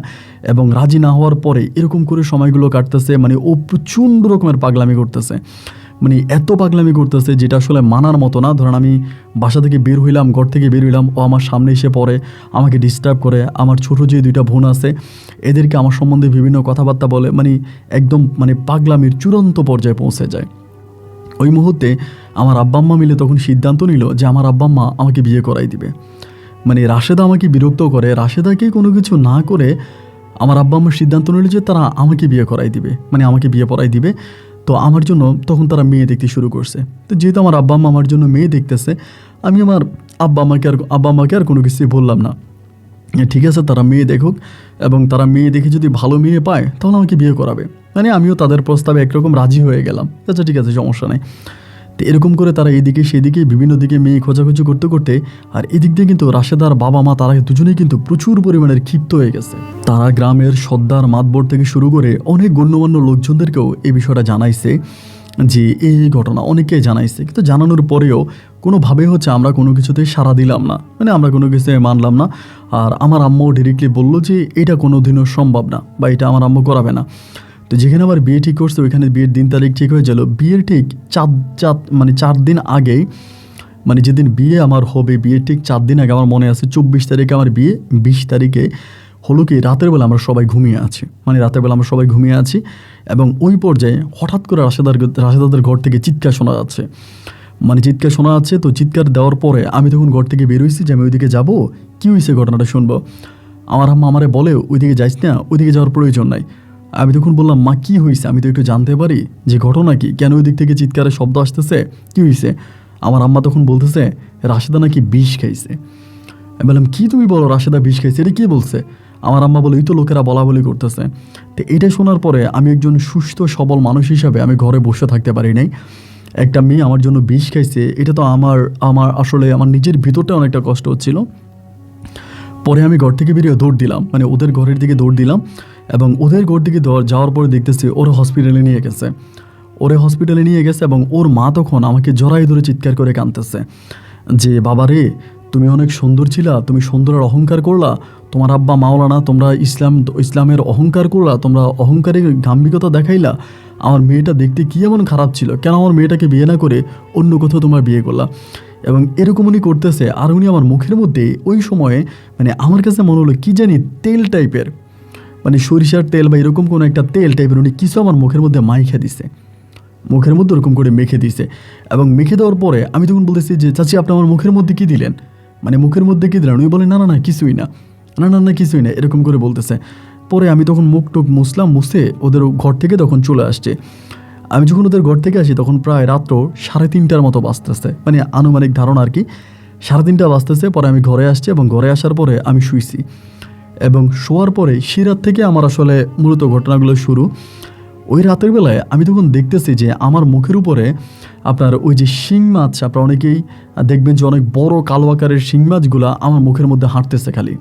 এবং রাজি না হওয়ার পরে এরকম করে সময়গুলো কাটতেছে, মানে ও প্রচণ্ড রকমের পাগলামি করতেছে, মানে এত পাগলামি করতেছে যেটা আসলে মানার মতো না। ধরেন আমি বাসা থেকে বের হইলাম, ঘর থেকে বের হইলাম, ও আমার সামনে এসে পড়ে, আমাকে ডিস্টার্ব করে। আমার ছোটো যে 2টা বোন আছে এদেরকে আমার সম্বন্ধে বিভিন্ন কথাবার্তা বলে, মানে একদম মানে পাগলামির চূড়ান্ত পর্যায়ে পৌঁছে যায়। ওই মুহূর্তে আমার আব্বা আম্মা মিলে তখন সিদ্ধান্ত নিল যে আমার আব্বা আম্মা আমাকে বিয়ে করাই দিবে। মানে রাশেদা আমাকে বিরক্ত করে, রাশেদাকে কোনো কিছু না করে আমার আব্বা আম্মার সিদ্ধান্ত নিল যে তারা আমাকে বিয়ে করাই দিবে, মানে আমাকে বিয়ে পড়াই দিবে। তো আমার জন্য তখন তারা মেয়ে দেখতে শুরু করছে। তো যেহেতু আমার আব্বা আম্মা আমার জন্য মেয়ে দেখতেছে, আমি আমার আব্বা আম্মাকে আর কোনো কিছুই বললাম না। ঠিক আছে, তারা মেয়ে দেখুক, এবং তারা মেয়ে দেখে যদি ভালো মেয়ে পায় তাহলে আমাকে বিয়ে করাবে। মানে আমিও তাদের প্রস্তাবে একরকম রাজি হয়ে গেলাম। আচ্ছা ঠিক আছে, সমস্যা নেই। তো এরকম করে তারা এদিকে সেদিকে বিভিন্ন দিকে মেয়ে খোঁজাখুঁজি করতে করতে, আর এদিক দিয়ে কিন্তু রাশেদার বাবা মা তারা দুজনেই কিন্তু প্রচুর পরিমাণের ক্ষিপ্ত হয়ে গেছে। তারা গ্রামের সর্দার মাতবর থেকে শুরু করে অনেক গণ্যমান্য লোকজনদেরকেও এই বিষয়টা জানাইছে যে এই ঘটনা, অনেকেই জানাইছে। কিন্তু জানানোর পরেও কোনোভাবে হচ্ছে আমরা কোনো কিছুতেই সাড়া দিলাম না, মানে আমরা কোনো কিছু মানলাম না। আর আমার আম্মু ডিরেক্টলি বললো যে এটা কোনো দিনও সম্ভব না, বা এটা আমার আম্মু করাবে না। তো যেখানে আবার বিয়ে ঠিক করছে ওইখানে বিয়ের দিন তারিখ ঠিক হয়ে গেল। বিয়ের ঠিক 4 দিন আগেই, মানে যেদিন বিয়ে আমার হবে বিয়ের ঠিক 4 দিন আগে, আমার মনে আছে 24 তারিখে আমার বিয়ে, 20 তারিখে হলো কি রাতের বেলা আমরা সবাই ঘুমিয়ে আছি, মানে রাতের বেলা আমরা সবাই ঘুমিয়ে আছি। এবং ওই পর্যায়ে হঠাৎ করে রাশেদাদের ঘর থেকে চিৎকার শোনা যাচ্ছে, মানে চিৎকার শোনা যাচ্ছে। তো চিৎকার দেওয়ার পরে আমি তখন ঘর থেকে বেরোইছি যে আমি ওইদিকে যাবো, কী হয়েছে ঘটনাটা শুনবো। আমার আম্মা আমারে বলে ওইদিকে যাইস না, ওইদিকে যাওয়ার প্রয়োজন নাই। আমি তখন বললাম মা কী হয়েছে, আমি তো একটু জানতে পারি যে ঘটনা কি, কেন ওই দিক থেকে চিৎকারের শব্দ আসতেছে, কী হয়েছে। আমার আম্মা তখন বলতেছে রাশেদা নাকি বিষ খাইছে। আমি বললাম কী তুমি বলো, রাশেদা বিষ খাইছে, এটা কে বলছে। আমার আম্মা বলে এই তো লোকেরা বলা বলি করতেছে। তো এটা শোনার পরে আমি একজন সুস্থ সবল মানুষ হিসাবে আমি ঘরে বসে থাকতে পারি নাই। একটা মেয়ে আমার জন্য বিষ খাইছে, এটা তো আমার আসলে আমার নিজের ভিতরটা অনেকটা কষ্ট হচ্ছিল। পরে আমি ঘর থেকে বেরিয়ে দৌড় দিলাম, মানে ওদের ঘরের দিকে দৌড় দিলাম, এবং ওদের ঘর দিকে যাওয়ার পরে দেখতেছি ওরা হসপিটালে নিয়ে গেছে। এবং ওর মা তখন আমাকে জড়াই ধরে চিৎকার করে কাঁদতেছে যে বাবা রে, তুমি অনেক সুন্দর ছিলা, তুমি সুন্দরের অহংকার করলা, তোমার আব্বা মাওলানা, তোমরা ইসলামের অহংকার করলা, তোমরা অহংকারের গাম্ভীর্যতা দেখাইলা। আমার মেয়েটা দেখতে কী এমন খারাপ ছিল, কেন আমার মেয়েটাকে বিয়ে না করে অন্য কোথাও তোমরা বিয়ে করলা। এবং এরকম উনি করতেছে, আর উনি আমার মুখের মধ্যে ওই সময়ে, মানে আমার কাছে মনে হলো কী জানি তেল টাইপের, মানে সরিষার তেল বা এরকম কোনো একটা তেল টাইপের উনি কিছু আমার মুখের মধ্যে মাইখা দিছে, মুখের মধ্যে ওরকম করে মেখে দিছে। এবং মেখে দেওয়ার পরে আমি তখন বলতেছি যে চাচি আপনি আমার মুখের মধ্যে কী দিলেন, মানে মুখের মধ্যে কী দিলেন। উনি বলে না কিছুই না, কিছুই না, এরকম করে বলতেছে। পরে আমি তখন মুখ টুক মুছে ওদের ঘর থেকে তখন চলে আসছে। আমি যখন ওদের ঘর থেকে আসি তখন প্রায় রাত্র 3:30টার মতো বাজতেছে, মানে আনুমানিক ধারণা আর কি 3:30 বাজতেছে। পরে আমি ঘরে আসছি, এবং ঘরে আসার পরে আমি শুইছি, এবং শোয়ার পরে সে রাত থেকে আমার আসলে মূলত ঘটনাগুলো শুরু। ওই রাতের বেলায় আমি তখন দেখতেছি যে আমার মুখের উপরে আপনার ওই যে শিং মাছ, আপনারা অনেকেই দেখবেন যে অনেক বড় কালো আকারের শিং মাছগুলো আমার মুখের মধ্যে হাঁটতেছে, খালি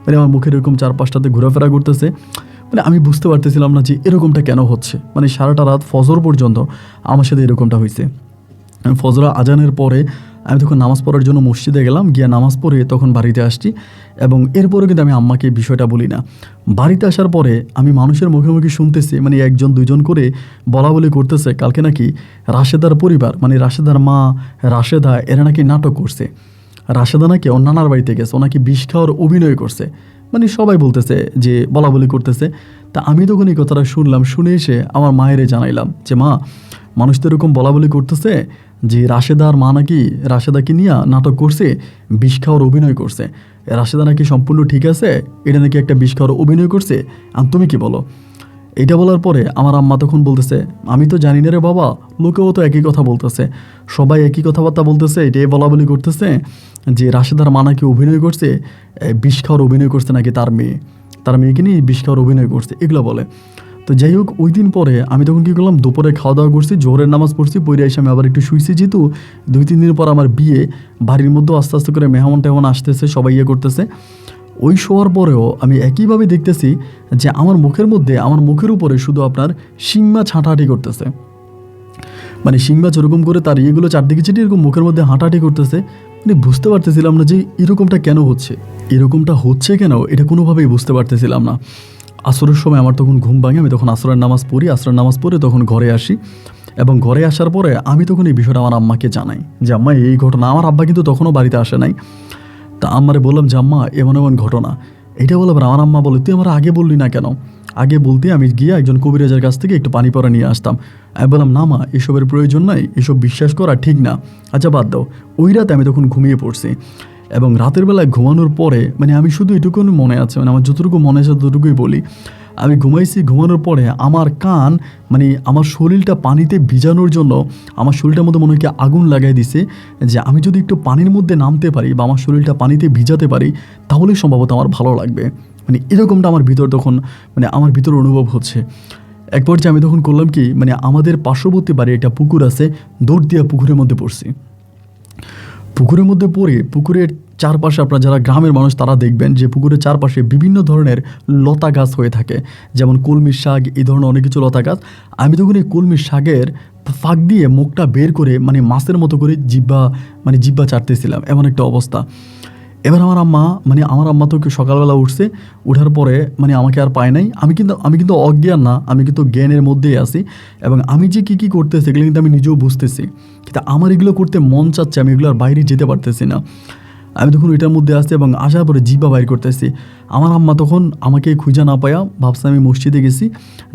মানে আমার মুখের এরকম 4-5টাতে ঘোরাফেরা করতেছে। মানে আমি বুঝতে পারতেছিলাম না যে এরকমটা কেন হচ্ছে, মানে সারাটা রাত ফজর পর্যন্ত আমার সাথে এরকমটা হয়েছে। ফজর আজানের পরে আমি তখন নামাজ পড়ার জন্য মসজিদে গেলাম, গিয়ে নামাজ পড়ে তখন বাড়িতে আসছি। এবং এরপরে কিন্তু আমি আম্মাকে এই বিষয়টা বলি না। বাড়িতে আসার পরে আমি মানুষের মুখে মুখে শুনতেছি, মানে একজন দুইজন করে বলা বলি করতেছে কালকে নাকি রাশেদার পরিবার, মানে রাশেদার মা, রাশেদা, এরা নাকি নাটক করছে। রাশেদা নাকি ওর নানার বাড়িতে গেছে, ও নাকি বিষ খাওয়ার অভিনয় করছে, মানে সবাই বলতেছে যে বলা বলি করতেছে। তা আমি তখন এই কথাটা শুনলাম, শুনে এসে আমার মায়েরে জানাইলাম যে মা, মানুষ তো এরকম বলা বলি করতেছে যে রাশেদার মা নাকি রাশেদাকে নিয়ে নাটক করছে, বিষ খাওয়ার অভিনয় করছে। রাশেদা নাকি সম্পূর্ণ ঠিক আছে, এটা নাকি একটা বিষ খাওয়ার অভিনয় করছে, আর তুমি কি বলো? এটা বলার পরে আমার আম্মা তখন বলতেছে, আমি তো জানি না রে বাবা, লোকেও তো একই কথা বলতেছে, সবাই একই কথাবার্তা বলতেছে, এটাই বলা বলি করতেছে যে রাশেদার মা নাকি অভিনয় করছে, বিষ খাওয়ার অভিনয় করছে নাকি তার মেয়েকে নিয়ে বিষ খাওয়ার অভিনয় করছে, এগুলো বলে। তো যাই হোক, ওই দিন পরে আমি তখন কী করলাম, দুপুরে খাওয়া দাওয়া করছি, জোহরের নামাজ পড়ছি, পড়ে এসে আমি আবার একটু শুইছি। যেহেতু 2-3 দিন পর আমার বিয়ে, বাড়ির মধ্যেও আস্তে আস্তে করে মেহমান টেহমান আসতেছে, সবাই ইয়ে করতেছে। ওই শোয়ার পরেও আমি একইভাবে দেখতেছি যে আমার মুখের উপরে শুধু আপনার শিংমাছ হাঁটাহাঁটি করতেছে, মানে শিংমাছ ওরকম করে তার ইয়েগুলো চারদিকে ছিটিয়ে এরকম মুখের মধ্যে হাঁটাহাঁটি করতেছে। মানে বুঝতে পারতেছিলাম না যে এরকমটা কেন হচ্ছে, এরকমটা হচ্ছে কেন, এটা কোনোভাবেই বুঝতে পারতেছিলাম না। আসরের সময় আমার তখন ঘুম ভাঙে, আমি তখন আসরের নামাজ পড়ে তখন ঘরে আসি। এবং ঘরে আসার পরে আমি তখন এই বিষয়টা আমার আম্মাকে জানাই যে আম্মা এই ঘটনা। আমার আব্বা কিন্তু তখনও বাড়িতে আসে নাই। তা আম্মারে বললাম যে আম্মা এমন এমন ঘটনা, এটা বলে আমার আম্মা বলে তুই আমার আগে বললি না কেন? আগে বলতে আমি গিয়ে একজন কবিরাজের কাছ থেকে একটু পানি পড়া নিয়ে আসতাম। আমি বললাম না মা, এসবের প্রয়োজন নাই, এসব বিশ্বাস করা ঠিক না, আচ্ছা বাদ দাও। ওই রাতে আমি তখন ঘুমিয়ে পড়ছি। এবং রাতের বেলায় ঘুমানোর পরে মানে আমি শুধু এটুকুনি মনে আছে, মানে আমার যতটুকু মনে আছে ততটুকুই বলি। আমি ঘুমাইছি, ঘুমানোর পরে আমার কান, মানে আমার শরীরটা পানিতে ভিজানোর জন্য আমার শরীরটার মধ্যে মনে হয় কি আগুন লাগাই দিছে, যে আমি যদি একটু পানির মধ্যে নামতে পারি বা আমার শরীরটা পানিতে ভিজাতে পারি তাহলেই সম্ভবত আমার ভালো লাগবে। মানে এরকমটা আমার ভিতর তখন, মানে আমার ভিতর অনুভব হচ্ছে। এক পর্যায়ে আমি তখন করলাম কি, মানে আমাদের পার্শ্ববর্তী বাড়ি একটা পুকুর আছে, দৌড় দিয়ে পুকুরের মধ্যে পড়ছি। পুকুরের মধ্যে পড়ে পুকুরের চারপাশে, আপনারা যারা গ্রামের মানুষ তারা দেখবেন যে পুকুরের চারপাশে বিভিন্ন ধরনের লতা গাছ হয়ে থাকে, যেমন কলমির শাক, এই ধরনের অনেক কিছু লতা গাছ। আমি তখন এই কলমির শাকের ফাঁক দিয়ে মুখটা বের করে মানে মাছের মতো করে জিব্বা চাটতেছিলাম, এমন একটা অবস্থা। এবার আমার আম্মা তো সকালবেলা উঠছে, ওঠার পরে মানে আমাকে আর পায় নাই। আমি কিন্তু অজ্ঞান না, আমি কিন্তু জ্ঞানের মধ্যেই আছি। এবং আমি যে কী করতেছি এগুলো কিন্তু আমি নিজেও বুঝতেছি, কিন্তু আমার এগুলো করতে মন চাচ্ছে, আমি এগুলো আর বাইরে যেতে পারতেছি না। আমি তখন ওইটার মধ্যে আসছি এবং আসার পরে জিব্বা বাইর করতেছি। আমার আম্মা তখন আমাকে খুঁজা না পায়া ভাবছে আমি মসজিদে গেছি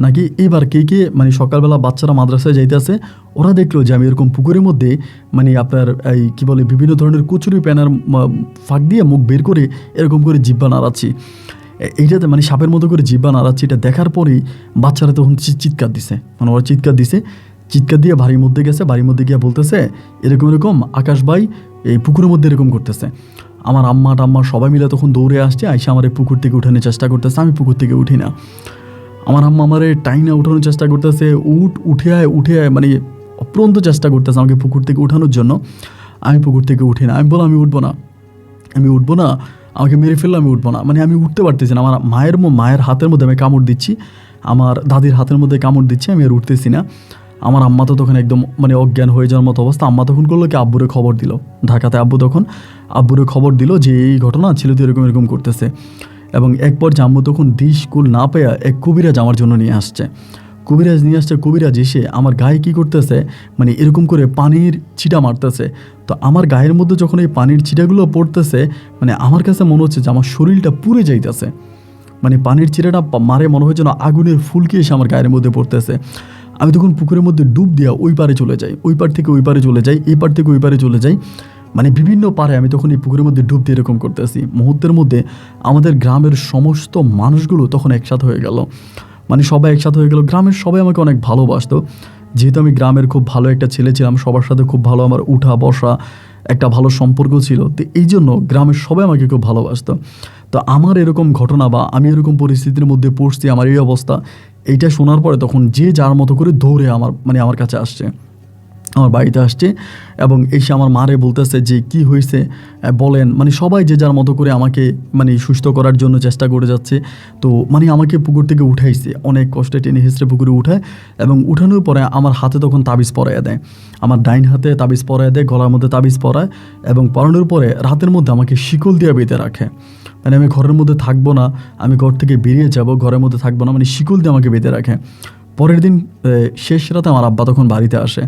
নাকি। এবার কে মানে সকালবেলা বাচ্চারা মাদ্রাসায় যাইতেছে, ওরা দেখলো যে আমি এরকম পুকুরের মধ্যে মানে আপনার এই কী বলে বিভিন্ন ধরনের কচুরি প্যানার ফাঁক দিয়ে মুখ বের করে এরকম করে জিব্বা নাড়াচ্ছি, এইটাতে মানে সাপের মতো করে জিব্বা নাড়াচ্ছি। এটা দেখার পরেই বাচ্চারা তখন চিৎকার দিছে, মানে ওরা চিৎকার দিয়ে বাড়ির মধ্যে গেছে। বাড়ির মধ্যে গিয়ে বলতেছে এরকম আকাশ ভাই এই পুকুরের মধ্যে এরকম করতেছে। আমার আম্মা টাম্মা সবাই মিলে তখন দৌড়ে আসছে, আইসা আমার এই পুকুর থেকে উঠানোর চেষ্টা করতেছে। আমি পুকুর থেকে উঠি না, আমার আম্মা আমার টাইনা উঠানোর চেষ্টা করতেছে, উঠে আয় মানে অপ্রন্ত চেষ্টা করতেছে আমাকে পুকুর থেকে উঠানোর জন্য। আমি পুকুর থেকে উঠি না, আমি বললাম আমি উঠবো না, আমাকে মেরে ফেললো, আমি উঠবো না। মানে আমি উঠতে পারতেছি না। আমার মায়ের হাতের মধ্যে আমি কামড় দিচ্ছি, আমার দাদির হাতের মধ্যে কামড় দিচ্ছি, আমি আর উঠতেছি না। আমার আম্মা তো তখন একদম মানে অজ্ঞান হয়ে যাওয়ার মতো অবস্থা। আম্মা তখন করলো কি, আব্বুরে খবর দিল ঢাকাতে। আব্বুরে খবর দিল যে এই ঘটনা, ছেলে তো এরকম করতেছে। এবং এক পর্যায়ে আম্মু তখন কুল না পেয়ে এক কবিরাজ আমার জন্য নিয়ে আসছে। কবিরাজ এসে আমার গায়ে কী করতেছে, মানে এরকম করে পানির ছিটা মারতেছে। তো আমার গায়ের মধ্যে যখন এই পানির ছিটাগুলো পড়তেছে, মানে আমার কাছে মনে হচ্ছে যে আমার শরীরটা পুড়ে যাইতেছে। মানে পানির ছিটাটা মারে মনে হয় যেন আগুনের ফুলকি এসে আমার গায়ের মধ্যে পড়তেছে। আমি তখন পুকুরের মধ্যে ডুব দিয়া ওই পারে চলে যাই, ওই পার থেকে ওই পারে চলে যাই, এই পার থেকে ওই পারে চলে যাই, মানে বিভিন্ন পারে আমি তখন এই পুকুরের মধ্যে ডুব দিয়ে এরকম করতেছি। মুহূর্তের মধ্যে আমাদের গ্রামের সমস্ত মানুষগুলো তখন একসাথে হয়ে গেল, মানে সবাই একসাথে হয়ে গেল। গ্রামের সবাই আমাকে অনেক ভালোবাসতো, যেহেতু আমি গ্রামের খুব ভালো একটা ছেলে ছিলাম, সবার সাথে খুব ভালো আমার উঠা বসা একটা ভালো সম্পর্ক ছিল। তো এই জন্য গ্রামের সবাই আমাকে খুব ভালোবাসতো। তো আমার এরকম ঘটনা বা আমি এরকম পরিস্থিতির মধ্যে পড়ছি, আমার এই অবস্থা, এইটা শোনার পরে তখন যে যার মতো করে দৌড়ে আমার কাছে আসছে। আমার বাড়িতে আসছে এবং এসে আমার মারে বলতেছে যে কি হয়েছে বলেন, মানে সবাই যে যার মতো করে আমাকে মানে সুস্থ করার জন্য চেষ্টা করে যাচ্ছে। তো মানে আমাকে পুকুর থেকে উঠাইছে, অনেক কষ্টে টেনে হেঁচড়ে পুকুরে উঠায় এবং উঠানোর পরে আমার হাতে তখন তাবিজ পরাইয়া দেয়, আমার ডাইন হাতে তাবিজ পরাইয়া দেয়, গলার মধ্যে তাবিজ পরায় এবং পরানোর পরে রাতের মধ্যে আমাকে শিকল দিয়ে বেঁধে রাখে। মানে আমি ঘরের মধ্যে থাকবো না, আমি ঘর থেকে বেরিয়ে যাব, ঘরের মধ্যে থাকবো না, মানে শিকল দিয়ে আমাকে বেঁধে রাখে। পরের দিন শেষ রাতে আমার আব্বা তখন বাড়িতে আসে।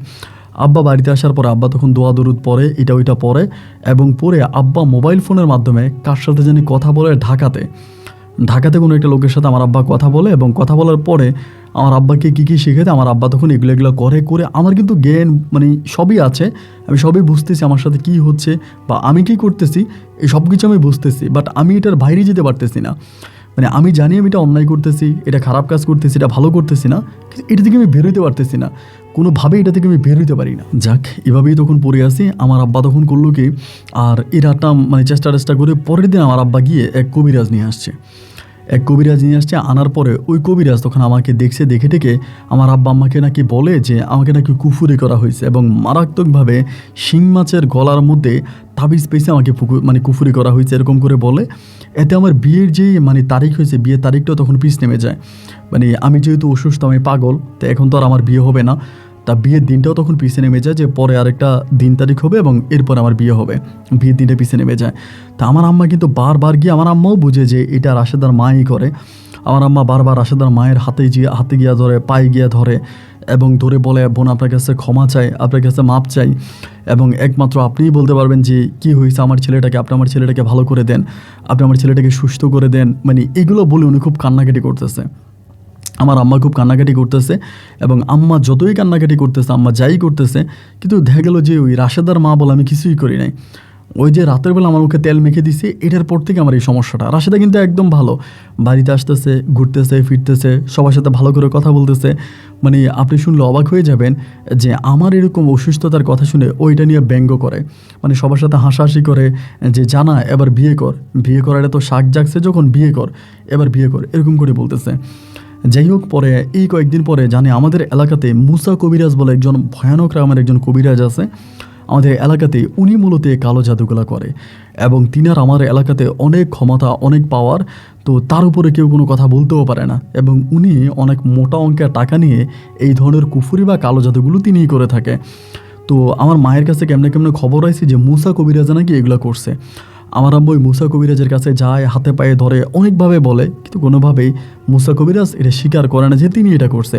আব্বা বাড়িতে আসার পরে আব্বা তখন দোয়া দরুদ পড়ে, এটা ওইটা পড়ে এবং পরে আব্বা মোবাইল ফোনের মাধ্যমে কার সাথে জানি কথা বলে ঢাকাতে কোনো একটা লোকের সাথে আমার আব্বা কথা বলে এবং কথা বলার পরে আমার আব্বাকে কী কী শেখাতে আমার আব্বা তখন এগুলো করে আমার কিন্তু জ্ঞান মানে সবই আছে, আমি সবই বুঝতেছি আমার সাথে কী হচ্ছে বা আমি কী করতেছি, এই সব কিছু আমি বুঝতেছি, বাট আমি এটার বাইরে যেতে পারতেছি না। মানে আমি জানি আমি এটা অন্যায় করতেছি, এটা খারাপ কাজ করতেছি, এটা ভালো করতেছি না, এটা থেকে আমি বের হইতে পারতেছি না, কোনোভাবে এটা থেকে আমি বের হইতে পারি না। যাক, এভাবেই তখন পড়ে আসি। আমার আব্বা তখন করলো কি, আর এই রাতটা মানে চেষ্টা করে পরের দিন আমার আব্বা গিয়ে এক কবিরাজ নিয়ে আসছে। আনার পরে ওই কবিরাজ তখন আমাকে দেখে টেকে আমার আব্বা আম্মাকে নাকি বলে যে আমাকে নাকি কুফুরি করা হয়েছে এবং মারাত্মকভাবে শিং মাছের গলার মধ্যে তাবিজ পেয়েছে আমাকে মানে কুফুরি করা হয়েছে এরকম করে বলে। এতে আমার বিয়ের যেই মানে তারিখ হয়েছে, বিয়ের তারিখটাও তখন পিছ নেমে যায়। মানে আমি যেহেতু অসুস্থ, আমি পাগল, তো এখন তো আর আমার বিয়ে হবে না, তা বিয়ের দিনটাও তখন পিছিয়ে নেমে যায় যে পরে আরেকটা দিন তারিখ হবে এবং এরপর আমার বিয়ে হবে, বিয়ের দিনটা পিছিয়ে নেমে যায়। তা আমার আম্মা কিন্তু বারবার গিয়ে, আমার আম্মাও বুঝে যে এটা রাশেদার মাই করে, আমার আম্মা বারবার রাশেদার মায়ের হাতে গিয়া ধরে, পায়ে গিয়া ধরে এবং ধরে বলে বোন আপনার কাছে ক্ষমা চাই, আপনার কাছে মাপ চাই এবং একমাত্র আপনিই বলতে পারবেন যে কী হয়েছে আমার ছেলেটাকে, আপনি আমার ছেলেটাকে ভালো করে দেন, আপনি আমার ছেলেটাকে সুস্থ করে দেন। মানে এগুলো বলে উনি খুব কান্নাকাটি করতেছে, আমার আম্মা খুব কান্নাকাটি করতেছে এবং আম্মা যতই কান্নাকাটি করতেছে, আম্মা যাই করতেছে, কিন্তু দেখা গেলো যে ওই রাশেদার মা বলে আমি কিছুই করি নাই। ওই যে রাতের বেলা আমার মুখে তেল মেখে দিছে, এটার পর থেকে আমার এই সমস্যাটা। রাশেদা কিন্তু একদম ভালো, বাড়িতে আসতেছে, ঘুরতেছে, ফিরতেছে, সবার সাথে ভালো করে কথা বলতেছে। মানে আপনি শুনলে অবাক হয়ে যাবেন যে আমার এরকম অসুস্থতার কথা শুনে ওইটা নিয়ে ব্যঙ্গ করে, মানে সবার সাথে হাসাহাসি করে যে জানা এবার বিয়ে করার এত শাক জাগছে যখন এবার বিয়ে কর এরকম করে বলতেছে। যাই হোক, পরে এই কয়েকদিন পরে জানে আমাদের এলাকাতে মুসা কবিরাজ বলে একজন ভয়ানক রকমের একজন কবিরাজ আছে আমাদের এলাকাতে। উনি মূলত কালো জাদুগুলা করে এবং তিনার আমার এলাকাতে অনেক ক্ষমতা, অনেক পাওয়ার, তো তার উপরে কেউ কোনো কথা বলতেও পারে না এবং উনি অনেক মোটা অঙ্কের টাকা নিয়ে এই ধরনের কুফুরি বা কালো জাদুগুলো তিনিই করে থাকে। তো আমার মায়ের কাছে কেমনে খবর আইছে যে মুসা কবিরাজ নাকি এগুলো করছে। আমার আম্মু ওই মুসা কবিরাজের কাছে যায়, হাতে পায়ে ধরে, অনেকভাবে বলে, কিন্তু কোনোভাবেই মুসা কবিরাজ এটা স্বীকার করে না যে তিনি এটা করছে,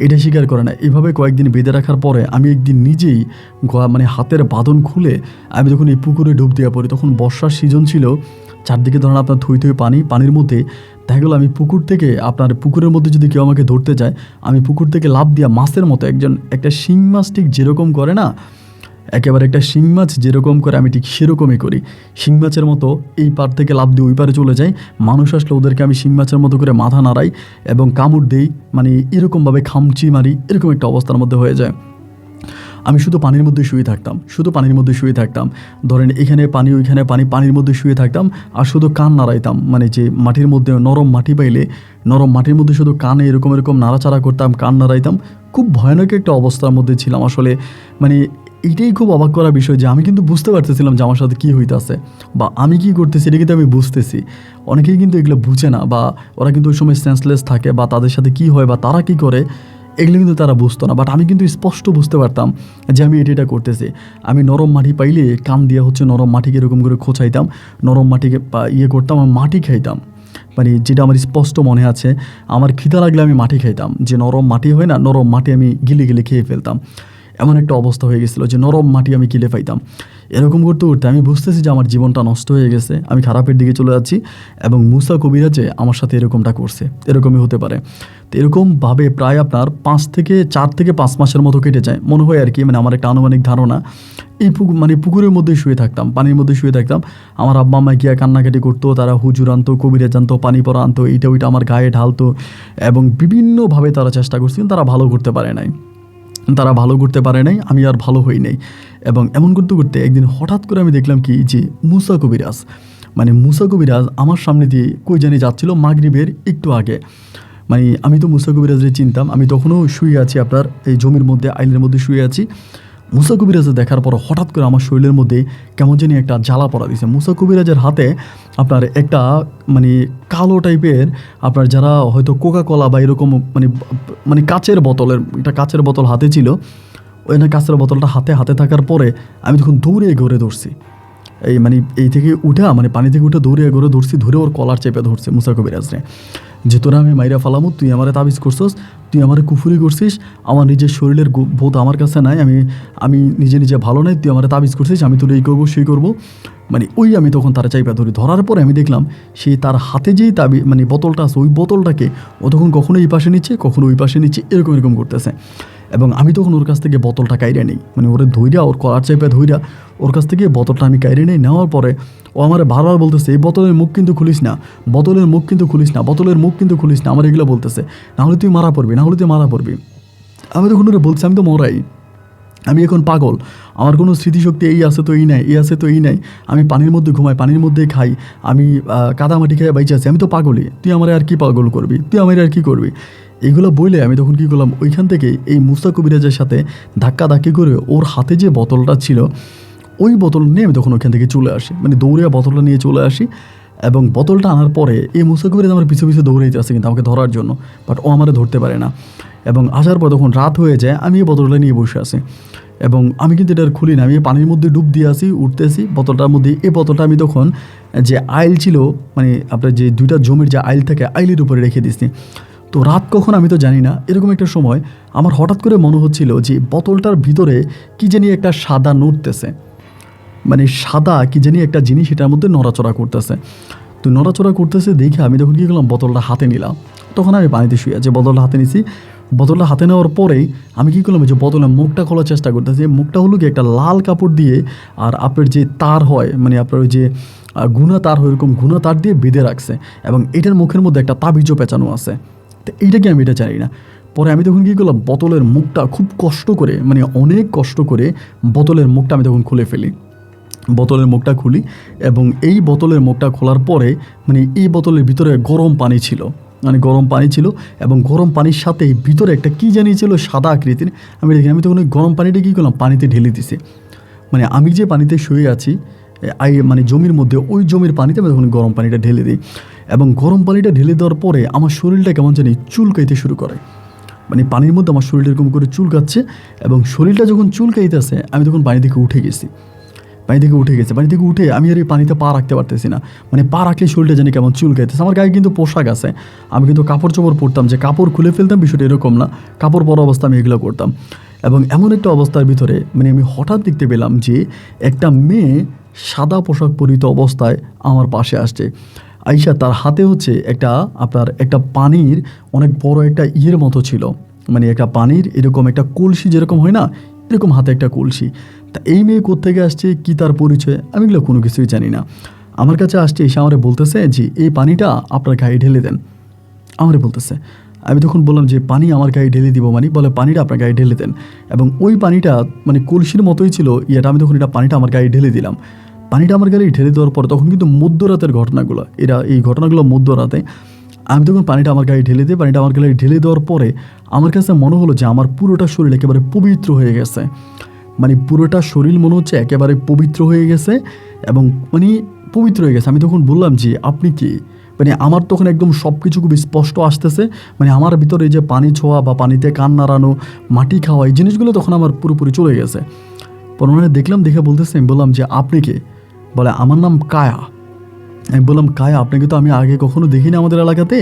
এটা স্বীকার করে না। এভাবে কয়েকদিন বেঁধে রাখার পরে আমি একদিন নিজেই মানে হাতের বাঁধন খুলে আমি যখন এই পুকুরে ডুব দিয়ে পড়ি, তখন বর্ষার সিজন ছিল, চারদিকে ধরেন আপনার থই পানির মধ্যে। দেখা গেলো আমি পুকুরের মধ্যে যদি কেউ আমাকে ধরতে যায়, আমি পুকুর থেকে লাফ দিয়া মাছের মতো একটা শিং মাছ ঠিক যেরকম করে না, একেবারে একটা শিং মাছ যেরকম করে আমি ঠিক সেরকমই করি। শিং মাছের মতো এই পার থেকে লাফ দিয়ে ওই পারে চলে যাই, মানুষ আসলে ওদেরকে আমি শিং মাছের মতো করে মাথা নাড়াই এবং কামড় দেই, মানে এরকমভাবে খামচি মারি, এরকম একটা অবস্থার মধ্যে হয়ে যায়। আমি শুধু পানির মধ্যে শুয়ে থাকতাম, ধরেন এখানে পানি ওইখানে পানি, পানির মধ্যে শুয়ে থাকতাম আর শুধু কান নাড়াইতাম, মানে যে মাটির মধ্যে নরম মাটি পাইলে নরম মাটির মধ্যে শুধু কানে এরকম নাড়াচাড়া করতাম, কান নাড়াইতাম। খুব ভয়ানক একটা অবস্থার মধ্যে ছিলাম আসলে। মানে এইটাই খুব অবাক করার বিষয় যে আমি কিন্তু বুঝতে পারতেছিলাম যে আমার সাথে কী হইতেছে বা আমি কী করতেছি, এটা কিন্তু আমি বুঝতেছি। অনেকেই কিন্তু এগুলো বুঝে না বা ওরা কিন্তু ওই সময় সেন্সলেস থাকে বা তাদের সাথে কী হয় বা তারা কী করে এগুলো কিন্তু তারা বুঝতো না। বাট আমি কিন্তু স্পষ্ট বুঝতে পারতাম যে আমি এটা করতেছি। আমি নরম মাটি পাইলে কান দিয়ে নরম মাটিকে এরকম করে খোঁচাইতাম, নরম মাটিকে করতাম, আমি মাটি খাইতাম। মানে যেটা আমার স্পষ্ট মনে আছে, আমার খিদা লাগলে আমি মাটি খাইতাম, যে নরম মাটি হয় না, নরম মাটি আমি গিলে খেয়ে ফেলতাম। এমন একটা অবস্থা হয়ে গেছিলো যে নরম মাটি আমি গিলে পাইতাম। এরকম করতে আমি বুঝতেছি যে আমার জীবনটা নষ্ট হয়ে গেছে, আমি খারাপের দিকে চলে যাচ্ছি এবং মুসা কবিরাজে আমার সাথে এরকমটা করছে, এরকমই হতে পারে। তো এরকমভাবে প্রায় আপনার 4 থেকে 5 মাসের মতো কেটে যায় মনে হয় আর কি, মানে আমার একটা আনুমানিক ধারণা। এই পুকুরের মধ্যে শুয়ে থাকতাম, পানির মধ্যে শুয়ে থাকতাম। আমার আব্বা আম্মা গিয়া কান্নাকাটি করতো, তারা হুজুর আনতো, কবিরাজ আনতো, পানি পড়া আনতো, এইটা ওইটা আমার গায়ে ঢালতো এবং বিভিন্নভাবে তারা চেষ্টা করছে, কিন্তু তারা ভালো করতে পারে নাই। আমি আর ভালো হই নাই এবং এমন করতে একদিন হঠাৎ করে আমি দেখলাম কি যে মুসা কবিরাজ আমার সামনে দিয়ে কই জানি যাচ্ছিল মাগরিবের একটু আগে। মানে আমি তো মুসা কবিরাজকে চিনতাম, আমি তখনও শুয়ে আছি আপনার এই জমির মধ্যে, আইলের মধ্যে শুয়ে আছি। মুসা কবিরাজের দেখার পর হঠাৎ করে আমার শরীরের মধ্যে কেমন জানি একটা জ্বালা পড়া দিয়েছে। মুসা কবিরাজের হাতে আপনার একটা মানে কালো টাইপের, আপনার যারা হয়তো কোকা কোলা বা এরকম মানে মানে কাচের বোতলের, একটা কাচের বোতল হাতে ছিল। ওই না কাচের বোতলটা হাতে থাকার পরে আমি তখন দৌড়ে ঘরে ধরছি, এই মানে এই থেকে উঠা মানে পানি থেকে উঠে দৌড়ে ঘরে ধরছি, ধরে ওর কলার চেপে ধরছে মুসা কবিরাজরে, যে তোরা আমি মাইরা ফালামু, তুই আমারে তাবিজ করছস, তুই আমারে কুফুরি করছিস, আমার নিজের শরীরের বোধ আমার কাছে নাই, আমি নিজে ভালো নাই, তুই আমারে তাবিজ করছিস, আমি তোর এই করবো সেই করবো। মানে ওই আমি তখন তারা চাইপা ধরি, ধরার পরে আমি দেখলাম সেই তার হাতে যেই মানে বোতলটা আছে, ওই বোতলটাকে ও তখন কখনো এই পাশে নিচ্ছে, কখনো ওই পাশে নিচ্ছে, এরকম করতেছে। এবং আমি তখন ওর কাছ থেকে বোতলটা কাইরে নেই, মানে ওরে ধইরা, ওর কলার চাইপা ধইরা ওর কাছ থেকে বোতলটা আমি কাইরে নেই। নেওয়ার পরে ও আমার বারবার বলতেছে, এই বোতলের মুখ কিন্তু খুলিস না, বোতলের মুখ কিন্তু খুলিস না, বোতলের মুখ কিন্তু খুলিস না, আমার এগুলো বলতেছে, নাহলে তুই মারা পড়বি, নাহলে তুই মারা পড়বি। আমি তখন ওরা বলছি, আমি তো মরাই, আমি এখন পাগল, আমার কোনো স্মৃতিশক্তি এই আছে তো এই নাই, এই আছে তো এই নাই, আমি পানির মধ্যে ঘুমাই, পানির মধ্যে খাই, আমি কাদামাটি খাই বাইচে আছি, আমি তো পাগলই, তুই আমার আর কি পাগল করবি, তুই আমার আর কি করবি। এইগুলো বলে আমি তখন কী করলাম, ওইখান থেকে এই মুসা কবিরাজের সাথে ধাক্কি করে ওর হাতে যে বোতলটা ছিল ওই বোতল নিয়ে আমি তখন ওইখান থেকে চলে আসি, মানে দৌড়ে বোতলটা নিয়ে চলে আসি। এবং বোতলটা আনার পরে এই মুসা কবিরাজ আমার পিছু দৌড়াইতে আসে কিন্তু আমাকে ধরার জন্য, বাট ও আমারে ধরতে পারে না। এবং আসার পর তখন রাত হয়ে যায়, আমি এই বোতলটা নিয়ে বসে আছি এবং আমি কিন্তু এটার খুলি না, আমি পানির মধ্যে ডুব দিয়ে আসি, উঠতেছি বোতলটার মধ্যে। এই বোতলটা আমি তখন যে আইল ছিল, মানে আপনার যে দুইটা জমির যে আইল থাকে, আইলের উপরে রেখে দিচ্ছি। তো রাত কখন আমি তো জানি না, এরকম একটা সময় আমার হঠাৎ করে মনে হচ্ছিল যে বোতলটার ভিতরে কি জানি একটা সাদা নড়তেছে, মানে সাদা কি জানি একটা জিনিস এটার মধ্যে নড়াচড়া করতেছে। তো নড়াচড়া করতেছে দেখে আমি তখন কী করলাম, বোতলটা হাতে নিলাম। তখন আমি পানিতে শুয়ে আছি, বোতলটা হাতে নিছি। বোতলটা হাতে নেওয়ার পরেই আমি কী করলাম, যে বোতলের মুখটা খোলার চেষ্টা করতেছি। মুখটা হলো কি একটা লাল কাপড় দিয়ে, আর আপনার যে তার হয়, মানে আপনার ওই যে গুনা তার হয়, এরকম গুনা তার দিয়ে বেঁধে রাখছে, এবং এটার মুখের মধ্যে একটা তাবিজও পেঁচানো আছে। তো এইটাকে আমি এটা জানি না। পরে আমি তখন কী করলাম, বোতলের মুখটা খুব কষ্ট করে, মানে অনেক কষ্ট করে বোতলের মুখটা আমি তখন খুলে ফেলি। বোতলের মুখটা খুলি এবং এই বোতলের মুখটা খোলার পরে মানে এই বোতলের ভিতরে গরম পানি ছিল, মানে গরম পানি ছিল, এবং গরম পানির সাথে ভিতরে একটা কী জানি ছিল সাদা আকৃতির। আমি তখন ওই গরম পানিটা কী করলাম, পানিতে ঢেলে দিছি। মানে আমি যে পানিতে শুয়ে আছি মানে জমির মধ্যে, ওই জমির পানিতে আমি তখন গরম পানিটা ঢেলে দিই। এবং গরম পানিটা ঢেলে দেওয়ার পরে আমার শরীরটা কেমন জানি চুলকাইতে শুরু করে, মানে পানির মধ্যে আমার শরীরটা এরকম করে চুলকাচ্ছে। এবং শরীরটা যখন চুলকাইতেছে আমি তখন পানি থেকে উঠে গেছি, পানি থেকে উঠে আমি আর এই পানিতে পা রাখতে পারতেছি না, মানে পা রাখলে শরীরটা জানি কেমন চুলকাইতেছে। আমার গায়ে কিন্তু পোশাক আছে, আমি কিন্তু কাপড় চোপড় পরতাম, যে কাপড় খুলে ফেলতাম, বিষয়টা এরকম না, কাপড় পরা অবস্থা আমি এগুলো করতাম। এবং এমন একটা অবস্থার ভিতরে মানে আমি হঠাৎ দেখতে পেলাম যে একটা মেয়ে সাদা পোশাক পরিহিত অবস্থায় আমার পাশে আসছে। আইসা তার হাতে হচ্ছে একটা পানির অনেক বড় একটা ইয়ের মতো ছিল, মানে একটা পানির এরকম একটা কলসি যেরকম হয় না, এরকম হাতে একটা কলসি। তা এই মেয়ে কোত্থেকে আসছে, কী তার পরিচয়, আমি এগুলো কোনো কিছুই জানি না। আমার কাছে আসছে, এসে আমারে বলতেছে যে এই পানিটা আপনার গায়ে ঢেলে দেন, আমারে বলতেছে। আমি তখন বললাম যে পানি আমার গায়ে ঢেলে দিব, মানে বলে পানিটা আপনার গায়ে ঢেলে দেন। এবং ওই পানিটা মানে কলসির মতোই ছিল ইয়েটা, আমি তখন পানিটা আমার গায়ে ঢেলে দিলাম। পানিটা আমার গায়ে ঢেলে দেওয়ার পর তখন কিন্তু মধ্যরাতের ঘটনাগুলো, এই ঘটনাগুলো মধ্যরাতে। আমি তখন পানিটা আমার গায়ে ঢেলে দিই, পানিটা আমার গায়ে ঢেলে দেওয়ার পরে আমার কাছে মনে হলো যে আমার পুরোটা শরীর একেবারে পবিত্র হয়ে গেছে, মানে পুরোটা শরীর মনে হচ্ছে একেবারে পবিত্র হয়ে গেছে, এবং মানে পবিত্র হয়ে গেছে। আমি তখন বললাম যে আপনি কি, মানে আমার তখন একদম সব কিছু খুব স্পষ্ট আসতেছে, মানে আমার ভিতরে যে পানি ছোঁয়া বা পানিতে কান নাড়ানো, মাটি খাওয়া, এই জিনিসগুলো তখন আমার পুরোপুরি চলে গেছে। পরে দেখলাম, দেখে বলতেছে, আমি বললাম যে আপনি কে, বলে আমার নাম কায়া। আমি বললাম কায়া, আপনাকে তো আমি আগে কখনো দেখিনি আমাদের এলাকাতে,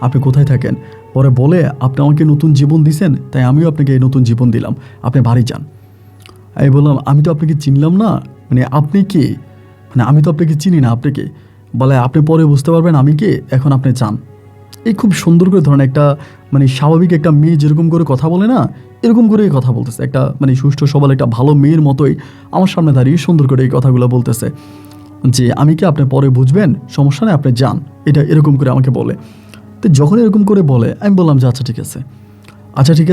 আপনি কোথায় থাকেন? পরে বলে আপনি আমাকে নতুন জীবন দিছেন, তাই আমিও আপনাকে এই নতুন জীবন দিলাম, আপনি বাড়ি যান। আমি বললাম আমি তো আপনাকে চিনলাম না, মানে আপনি কে, মানে আমি তো আপনাকে চিনি না, আপনি কে? বলে আপনি পরে বুঝতে পারবেন আমি কে, এখন আপনি চান। এই খুব সুন্দর করে ধরেন একটা মানে স্বাভাবিক একটা মেয়ে যেরকম করে কথা বলে না, এরকম করেই কথা বলতেছে, একটা মানে সুষ্ঠু সবল একটা ভালো মেয়ের মতোই আমার সামনে দাঁড়িয়ে সুন্দর করে এই কথাগুলো বলতেছে যে আমি কি, আপনি পরে বুঝবেন, সমস্যা নেই, আপনি যান, এটা এরকম করে আমাকে বলে। তো যখন এরকম করে বলে আমি বললাম যে আচ্ছা ঠিক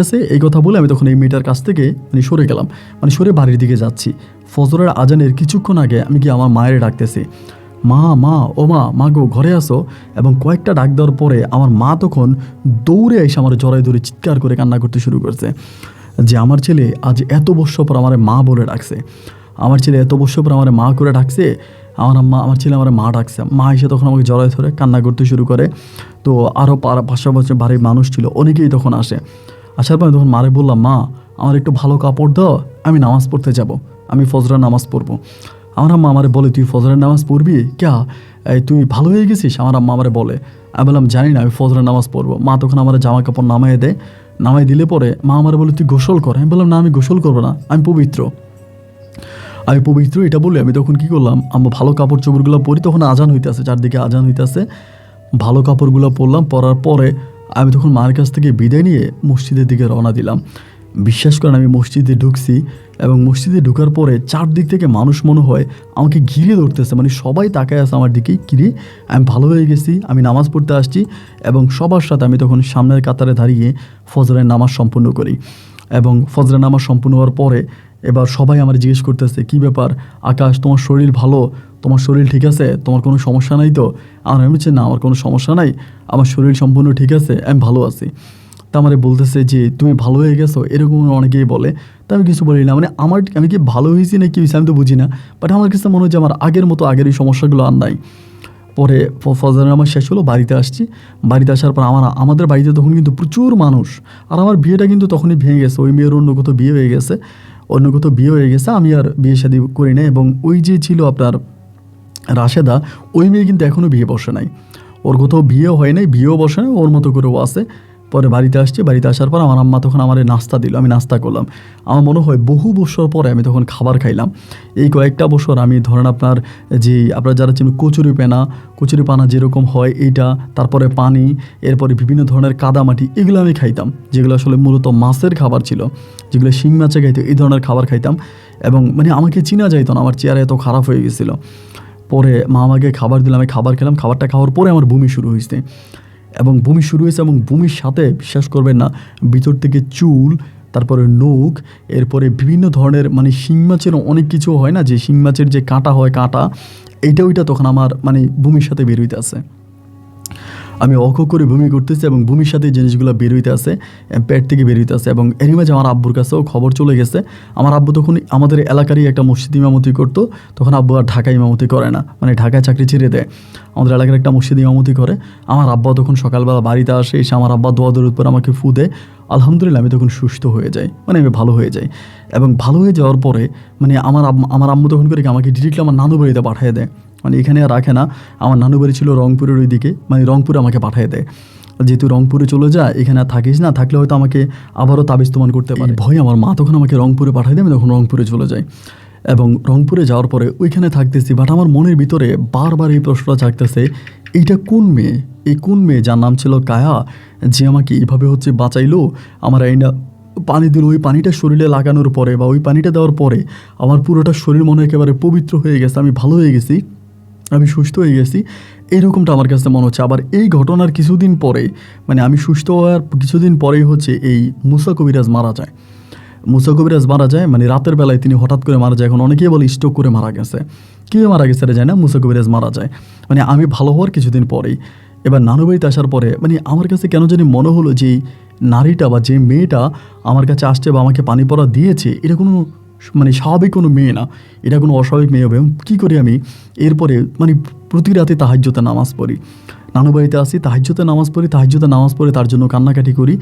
আছে, এই কথা বলে আমি তখন এই মেয়েটার কাছ থেকে মানে সরে গেলাম, মানে সরে বাড়ির দিকে যাচ্ছি। ফজরের আজানের কিছুক্ষণ আগে আমি কি আমার মায়ের ডাকতেছি, মা ও মা গো ঘরে আসো। এবং কয়েকটা ডাক দেওয়ার পরে আমার মা তখন দৌড়ে এসে আমার জড়াই ধরে চিৎকার করে কান্না করতে শুরু করছে। যে আমার ছেলে আজ এত বছর পর আমার মা বলে ডাকছে, আমার ছেলে এত বছর পর আমার মা করে ডাকছে, আমার ছেলে আমার মা ডাকছে। মা এসে তখন আমাকে জড়ায় ধরে কান্না করতে শুরু করে। তো আরও পাশাপাশি বাড়ির মানুষ ছিল, অনেকেই তখন আসে। আসার পর তখন মারে বললাম, মা আমার একটু ভালো কাপড় দাও, আমি নামাজ পড়তে যাব, আমি ফজরের নামাজ পড়বো। আমার আম্মা আমারে বলে, তুই ফজরের নামাজ পড়বি ক্যা, এই তুই ভালো হয়ে গেছিস? আমার আম্মা আমারে বলে। আমি বললাম, জানি না, আমি ফজরের নামাজ পড়বো। মা তখন আমার জামা কাপড় নামাই দেয়, নামাই দিলে পরে মা আমারে বলে, তুই গোসল কর। আমি বললাম, না আমি গোসল করবো না, আমি পবিত্র, আমি পবিত্র। এটা বলে আমি তখন কী করলাম, আমি ভালো কাপড় চোপড়গুলো পরি। তখন আজান হইতেছে, চারদিকে আজান হইতেছে। ভালো কাপড়গুলো পরলাম, পরার পরে আমি তখন মায়ের কাছ থেকে বিদায় নিয়ে মসজিদের দিকে রওনা দিলাম। বিশ্বাস করেন, আমি মসজিদে ঢুকছি এবং মসজিদে ঢুকার পরে চারদিক থেকে মানুষ মনে হয় আমাকে ঘিরে ধরতেছে, মানে সবাই তাকায় আছে আমার দিকে। কিরে, আমি ভালো হয়ে গেছি, আমি নামাজ পড়তে আসছি। এবং সবার সাথে আমি তখন সামনের কাতারে দাঁড়িয়ে ফজরের নামাজ সম্পূর্ণ করি। এবং ফজরের নামাজ সম্পূর্ণ হওয়ার পরে এবার সবাই আমার জিজ্ঞেস করতেছে, কী ব্যাপার আকাশ, তোমার শরীর ভালো, তোমার শরীর ঠিক আছে, তোমার কোনো সমস্যা নাই তো? আর আমি বলছি, না আমার কোনো সমস্যা নাই, আমার শরীর সম্পূর্ণ ঠিক আছে, আমি ভালো আছি। তা আমারে বলতেছে যে তুমি ভালো হয়ে গেছো, এরকম অনেকেই বলে। তা আমি কিছু বলি না, মানে আমি কি ভালো হয়েছি না কি হয়েছি আমি তো বুঝি না, বাট আমার কাছে মনে হয় যে আমার আগের মতো আগের এই সমস্যাগুলো আর নাই। পরে ফজরের নামাজ শেষ হলো, বাড়িতে আসছি। বাড়িতে আসার পর আমাদের বাড়িতে তখন কিন্তু প্রচুর মানুষ। আর আমার বিয়েটা কিন্তু তখনই ভেঙে গেছে, ওই মেয়ের অন্য কোথাও বিয়ে হয়ে গেছে, আমি আর বিয়ে শাদী করি না। এবং ওই যে ছিল আপনার রাশেদা, ওই মেয়ে কিন্তু এখনও বিয়ে বসে নাই, ওর কোথাও বিয়েও হয় নাই, বিয়েও বসে নাই, ওর মতো করে ও আছে। পরে বাড়িতে আসছি, বাড়িতে আসার পর আমার আম্মা তখন আমার নাস্তা দিল, আমি নাস্তা করলাম। আমার মনে হয় বহু বছর পরে আমি তখন খাবার খাইলাম। এই কয়েকটা বছর আমি ধরেন আপনার যারা চিনি কচুরি পানা যেরকম হয় এইটা, তারপরে পানি, এরপরে বিভিন্ন ধরনের কাদামাটি, এগুলো আমি খাইতাম, যেগুলো আসলে মূলত মাছের খাবার ছিল, যেগুলো শিং মাছে খাইতো, এই ধরনের খাবার খাইতাম। এবং মানে আমাকে চিনা যাইতো না, আমার চেহারা এত খারাপ হয়ে গেছিলো। পরে মা আমাকে খাবার দিল, আমি খাবার খেলাম। খাবারটা খাওয়ার পরে আমার বমি শুরু হয়েছে, এবং বমির সাথে বিশ্বাস করবেন না, ভিতর থেকে চুল, তারপরে নখ, এরপরে বিভিন্ন ধরনের মানে শিং মাছের অনেক কিছু হয় না, যে শিং মাছের যে কাঁটা হয়, কাঁটা, ওইটা তখন আমার মানে বমির সাথে বের হইতে আছে। আমি অখ করে বমি করতেছি এবং বমির সাথে জিনিসগুলো বের হইতে আছে, পেট থেকে বের হইতে আছে। এবং এরই মাঝে আমার আব্বুর কাছেও খবর চলে গেছে। আমার আব্বু তখন আমাদের এলাকারই একটা মসজিদ ইমামতি করতো, তখন আব্বু আর ঢাকা ইমামতি করে না, মানে ঢাকায় চাকরি ছেড়ে দেয়, আমাদের এলাকার একটা মসজিদ ইমামতি করে। আমার আব্বা তখন সকালবেলা বাড়িতে আসে, এসে আমার আব্বা দোয়া দরুদ পর আমাকে ফু দেয়। আলহামদুলিল্লাহ আমি তখন সুস্থ হয়ে যাই, মানে আমি ভালো হয়ে যাই। এবং ভালো হয়ে যাওয়ার পরে মানে আমার আম্মু তখন করে আমাকে ডিরেক্টলি আমার নানু বাড়িতে পাঠিয়ে দেয়, মানে এখানে আর রাখে না। আমার নানু বাড়ি ছিল রংপুরের ওই দিকে, মানে রংপুরে আমাকে পাঠিয়ে দেয়, যেহেতু রংপুরে চলে যা, এখানে আর থাকিস না, থাকলে হয়তো আমাকে আবারও তাবিজ প্রমাণ করতে পারে। ভয় আমার মা তখন আমাকে রংপুরে পাঠিয়ে দেয়, আমি তখন রংপুরে চলে যাই। এবং রংপুরে যাওয়ার পরে ওইখানে থাকতেছি, বাট আমার মনের ভিতরে বারবার এই প্রশ্নটা জাগতেছে, এইটা কোন মেয়ে, এই কোন মেয়ে যার নাম ছিল কায়া, যে আমাকে এইভাবে বাঁচাইলো, আমার আইনা পানি দিল, ওই পানিটা শরীরে লাগানোর পরে বা ওই পানিটা দেওয়ার পরে আমার পুরোটা শরীর মনে একেবারে পবিত্র হয়ে গেছে, আমি ভালো হয়ে গেছি, আমি সুস্থ হয়ে গেছি, এরকমটা আমার কাছে মনে হচ্ছে। আবার এই ঘটনার কিছুদিন পরে, মানে আমি সুস্থ হওয়ার কিছুদিন পরেই এই মুসা কবিরাজ মারা যায়। মানে রাতের বেলায় তিনি হঠাৎ করে মারা যায়। এখন অনেকেই বলে স্ট্রোক করে মারা গেছে, কীভাবে মারা গেছে যায় না, মুসা কবিরাজ মারা যায় মানে আমি ভালো হওয়ার কিছুদিন পরেই। এবার নানু বাড়িতে আসার পরে মানে আমার কাছে কেন জানি মনে হলো যে নারীটা বা যে মেয়েটা আমার কাছে আসছে বা আমাকে পানি পড়া দিয়েছে, এটা কোনো মানে স্বাভাবিক কোনো মেয়ে না, এটা কোনো অস্বাভাবিক মেয়ে হবে। কী করি আমি এরপরে মানে প্রতি রাতে তাহাজ্জুদে নামাজ পড়ি, নানু বাড়িতে আসি, তাহাজ্জুদে নামাজ পড়ে তার জন্য কান্নাকাটি করি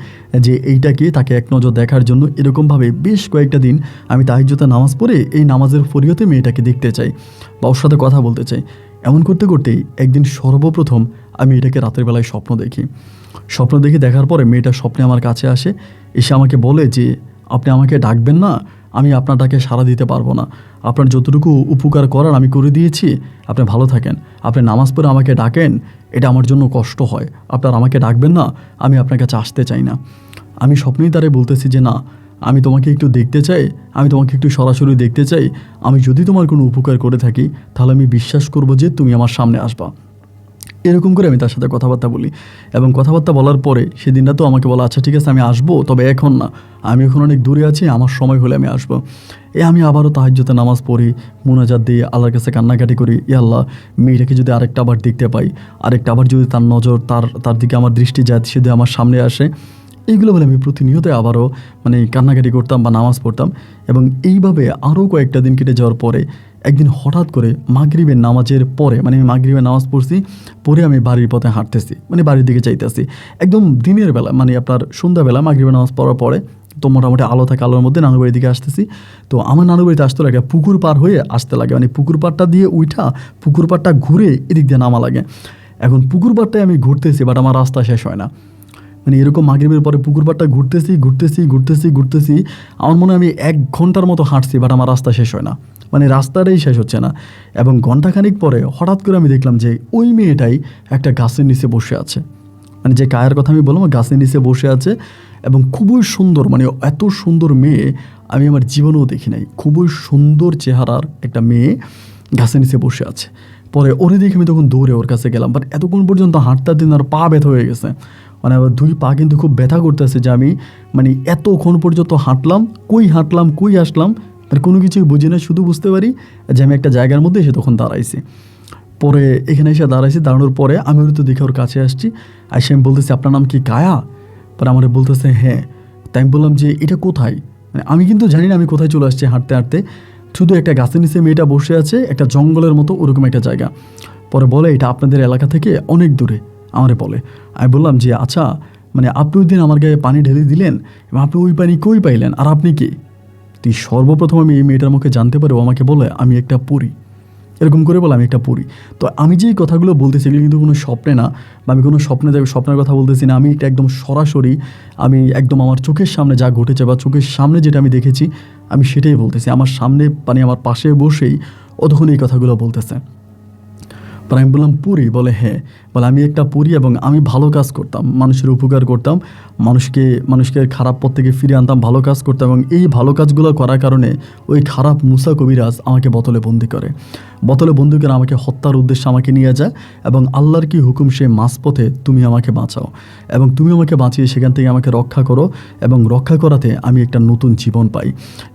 যে এইটাকে তাকে এক নজর দেখার জন্য। এরকমভাবে বেশ কয়েকটা দিন আমি তাহাজ্জুদে নামাজ পড়ে এই নামাজের ফরিয়তে মেয়েটাকে দেখতে চাই বা ওর সাথে কথা বলতে চাই। এমন করতে করতেই একদিন সর্বপ্রথম আমি এটাকে রাতের বেলায় স্বপ্ন দেখি। দেখার পরে মেয়েটা স্বপ্নে আমার কাছে আসে, এসে আমাকে বলে যে আপনি আমাকে ডাকবেন না, আমি আপনার ডাকে সাড়া দিতে পারবো না, আপনার যতটুকু উপকার করার আমি করে দিয়েছি, আপনি ভালো থাকেন, আপনি নামাজ পড়ে আমাকে ডাকেন, এটা আমার জন্য কষ্ট হয়, আপনার আমাকে ডাকবেন না, আমি আপনার কাছে আসতে চাই না। আমি স্বপ্নেই তারে বলতেছি যে না, আমি তোমাকে একটু দেখতে চাই, আমি তোমাকে একটু সরাসরি দেখতে চাই, আমি যদি তোমার কোনো উপকার করে থাকি তাহলে আমি বিশ্বাস করব যে তুমি আমার সামনে আসবা। এরকম করে আমি তার সাথে কথাবার্তা বলি এবং কথাবার্তা বলার পরে সেদিনটা তো আমাকে বলা, আচ্ছা ঠিক আছে আমি আসবো, তবে এখন না, আমি এখন অনেক দূরে আছি, আমার সময় হলে আমি আসবো। আমি আবারও তাহাজ্জুদে নামাজ পড়ি, মুনাজাত দিয়ে আল্লাহর কাছে কান্নাকাটি করি, আল্লাহ মেয়েটাকে যদি আরেকটা আবার দেখতে পাই, আবার যদি তার নজর তার দিকে আমার দৃষ্টি যায়, সে আমার সামনে আসে, এইগুলো বলে আমি প্রতিনিয়ত আবারও মানে কান্নাকাটি করতাম বা নামাজ পড়তাম। এবং এইভাবে আরও কয়েকটা দিন কেটে যাওয়ার পরে একদিন হঠাৎ করে মাগরিবের নামাজের পরে, মানে আমি মাগরিবের নামাজ পড়ছি, পরে আমি বাড়ির পথে হাঁটতেছি, মানে বাড়ির দিকে চাইতেছি একদম দিনের বেলা, মানে আপনার সন্ধ্যাবেলা মাগরিবের নামাজ পড়ার পরে তো মোটামুটি আলো থাকে, আলোর মধ্যে নানু বাড়ির দিকে আসতেছি। তো আমার নানু বাড়িতে আসতে লাগে পুকুর পার হয়ে আসতে লাগে, মানে পুকুর পাড়টা দিয়ে উঠা পুকুর পাড়টা ঘুরে এদিক দিয়ে নামা লাগে। এখন পুকুর পাড়টায় আমি ঘুরতেছি, বাট আমার রাস্তা শেষ হয় না। মানে এরকম মাগরিবের পরে পুকুর পাড়টা ঘুরতেছি, আমার মনে হয় আমি 1 ঘন্টার মতো হাঁটছি, বাট আমার রাস্তা শেষ হয় না, মানে রাস্তাটাই শেষ হচ্ছে না। এবং ঘন্টাখানিক পরে হঠাৎ করে আমি দেখলাম যে ওই মেয়েটাই একটা গাছের নিচে বসে আছে, মানে যে কায়ের কথা আমি বললাম গাছের নিচে বসে আছে। এবং খুবই সুন্দর, মানে এত সুন্দর মেয়ে আমি আমার জীবনেও দেখি নাই। খুবই সুন্দর চেহারার একটা মেয়ে গাছের নিচে বসে আছে। পরে ওরে দেখে আমি তখন দৌড়ে ওর কাছে গেলাম, বাট এতক্ষণ পর্যন্ত হাঁটতে দিন আর পা ব্যথা হয়ে গেছে, মানে আমার 2 পা কিন্তু খুব ব্যথা করতেছে যে আমি মানে এতক্ষণ পর্যন্ত হাঁটলাম, কই আসলাম, মানে কোনো কিছুই বুঝি না। শুধু বুঝতে পারি যে আমি একটা জায়গার মধ্যে এসে তখন দাঁড়াইছি। পরে এখানে এসে দাঁড়ানোর পরে আমি ওর তো দেখে ওর কাছে আসছি, আসে আমি বলতেছি আপনার নাম কি কায়া? পরে আমার বলতেছে হ্যাঁ। তাই আমি বললাম যে এটা কোথায়, মানে আমি কিন্তু জানি না আমি কোথায় চলে আসছি হাঁটতে হাঁটতে, শুধু একটা গাছের নিচে মেয়েটা বসে আছে একটা জঙ্গলের মতো ওরকম একটা জায়গা। পরে বলে এটা আপনাদের এলাকা থেকে অনেক দূরে, আমারে বলে। আমি বললাম যে আচ্ছা, মানে আপনি ওই দিন আমার গায়ে পানি ঢেলে দিলেন এবং আপনি ওই পানি কই পাইলেন, আর আপনি কি? তুই সর্বপ্রথম আমি এই মেয়েটার মুখে জানতে পারি ও আমাকে বলে আমি একটা পরী, এরকম করে বলে আমি একটা পড়ি। তো আমি যে কথাগুলো বলতেছি এগুলো কিন্তু কোনো স্বপ্নে না, বা আমি কোনো স্বপ্নের কথা বলতেছি না, আমি এটা একদম সরাসরি আমি একদম আমার চোখের সামনে যা ঘটেছে বা চোখের সামনে যেটা আমি দেখেছি আমি সেটাই বলতেছি। আমার সামনে মানে আমার পাশে বসেই ও তখন এই কথাগুলো বলতেছে। পরে আমি বললাম পড়ি? বলে হ্যাঁ। বলে আমি একটা পড়ি এবং আমি ভালো কাজ করতাম, মানুষের উপকার করতাম, মানুষকে খারাপ পথ থেকে ফিরে আনতাম, ভালো কাজ করতাম। এবং এই ভালো কাজগুলো করার কারণে ওই খারাপ মুসা কবিরাজ আমাকে বোতলে বন্দি করে আমাকে হত্যার উদ্দেশ্যে আমাকে নিয়ে যায়। এবং আল্লাহর কি হুকুম সে মাঝপথে তুমি আমাকে বাঁচাও এবং তুমি আমাকে বাঁচিয়ে সেখান থেকে আমাকে রক্ষা করো। এবং রক্ষা করাতে আমি একটা নতুন জীবন পাই।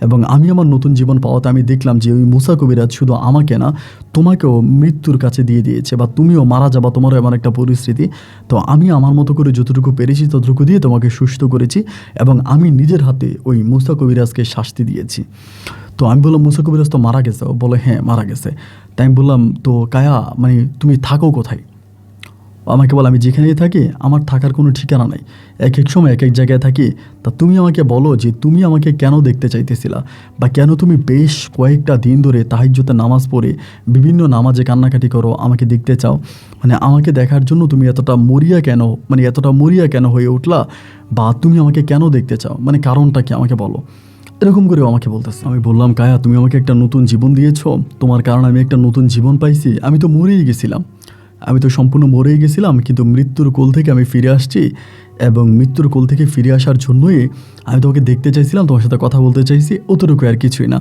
এবং আমি আমার নতুন জীবন পাওয়াতে আমি দেখলাম যে ওই মুসা কবিরাজ শুধু আমাকে না, তোমাকেও মৃত্যুর কাছে দিয়ে দিয়েছে, বা তুমিও মারা যাবা, তোমারও এমন একটা পরিস্থিতি। তো আমি আমার মতো করে যতটুকু পেরেছি ততটুকু দিয়ে তোমাকে সুস্থ করেছি এবং আমি নিজের হাতে ওই মুসা কবিরাজকে শাস্তি দিয়েছি। তো আমি বললাম মুসা কবিরাজ তো মারা গেছে? বলে হ্যাঁ মারা গেছে। তাই আমি বললাম তো কায়া মানে তুমি থাকো কোথায়? আমাকে বলে আমি যেখানেই থাকি আমার থাকার কোনো ঠিকানা নাই, এক এক সময় এক এক জায়গায় থাকি। তা তুমি আমাকে বলো যে তুমি আমাকে কেন দেখতে চাইতেছিলা, বা কেন তুমি বেশ কয়েকটা দিন ধরে তাহাজ্জুদের নামাজ পড়ে বিভিন্ন নামাজে কান্নাকাটি করো, আমাকে দেখতে চাও, মানে আমাকে দেখার জন্য তুমি এতটা মরিয়া কেন হয়ে উঠলা, বা তুমি আমাকে কেন দেখতে চাও, মানে কারণটা কি আমাকে বলো। এরকম করেও আমাকে বলতেছে। আমি বললাম কায়া তুমি আমাকে একটা নতুন জীবন দিয়েছো, তোমার কারণে আমি একটা নতুন জীবন পাইছি। আমি তো মরেই গেছিলাম, আমি তো সম্পূর্ণ মরেই গেছিলাম, কিন্তু মৃত্যুর কোল থেকে আমি ফিরে আসছি। এবং মৃত্যুর কোল থেকে ফিরে আসার জন্যই আমি তোমাকে দেখতে চাইছিলাম, তোমার সাথে কথা বলতে চাইছি, অতটুকু আর কিছুই না।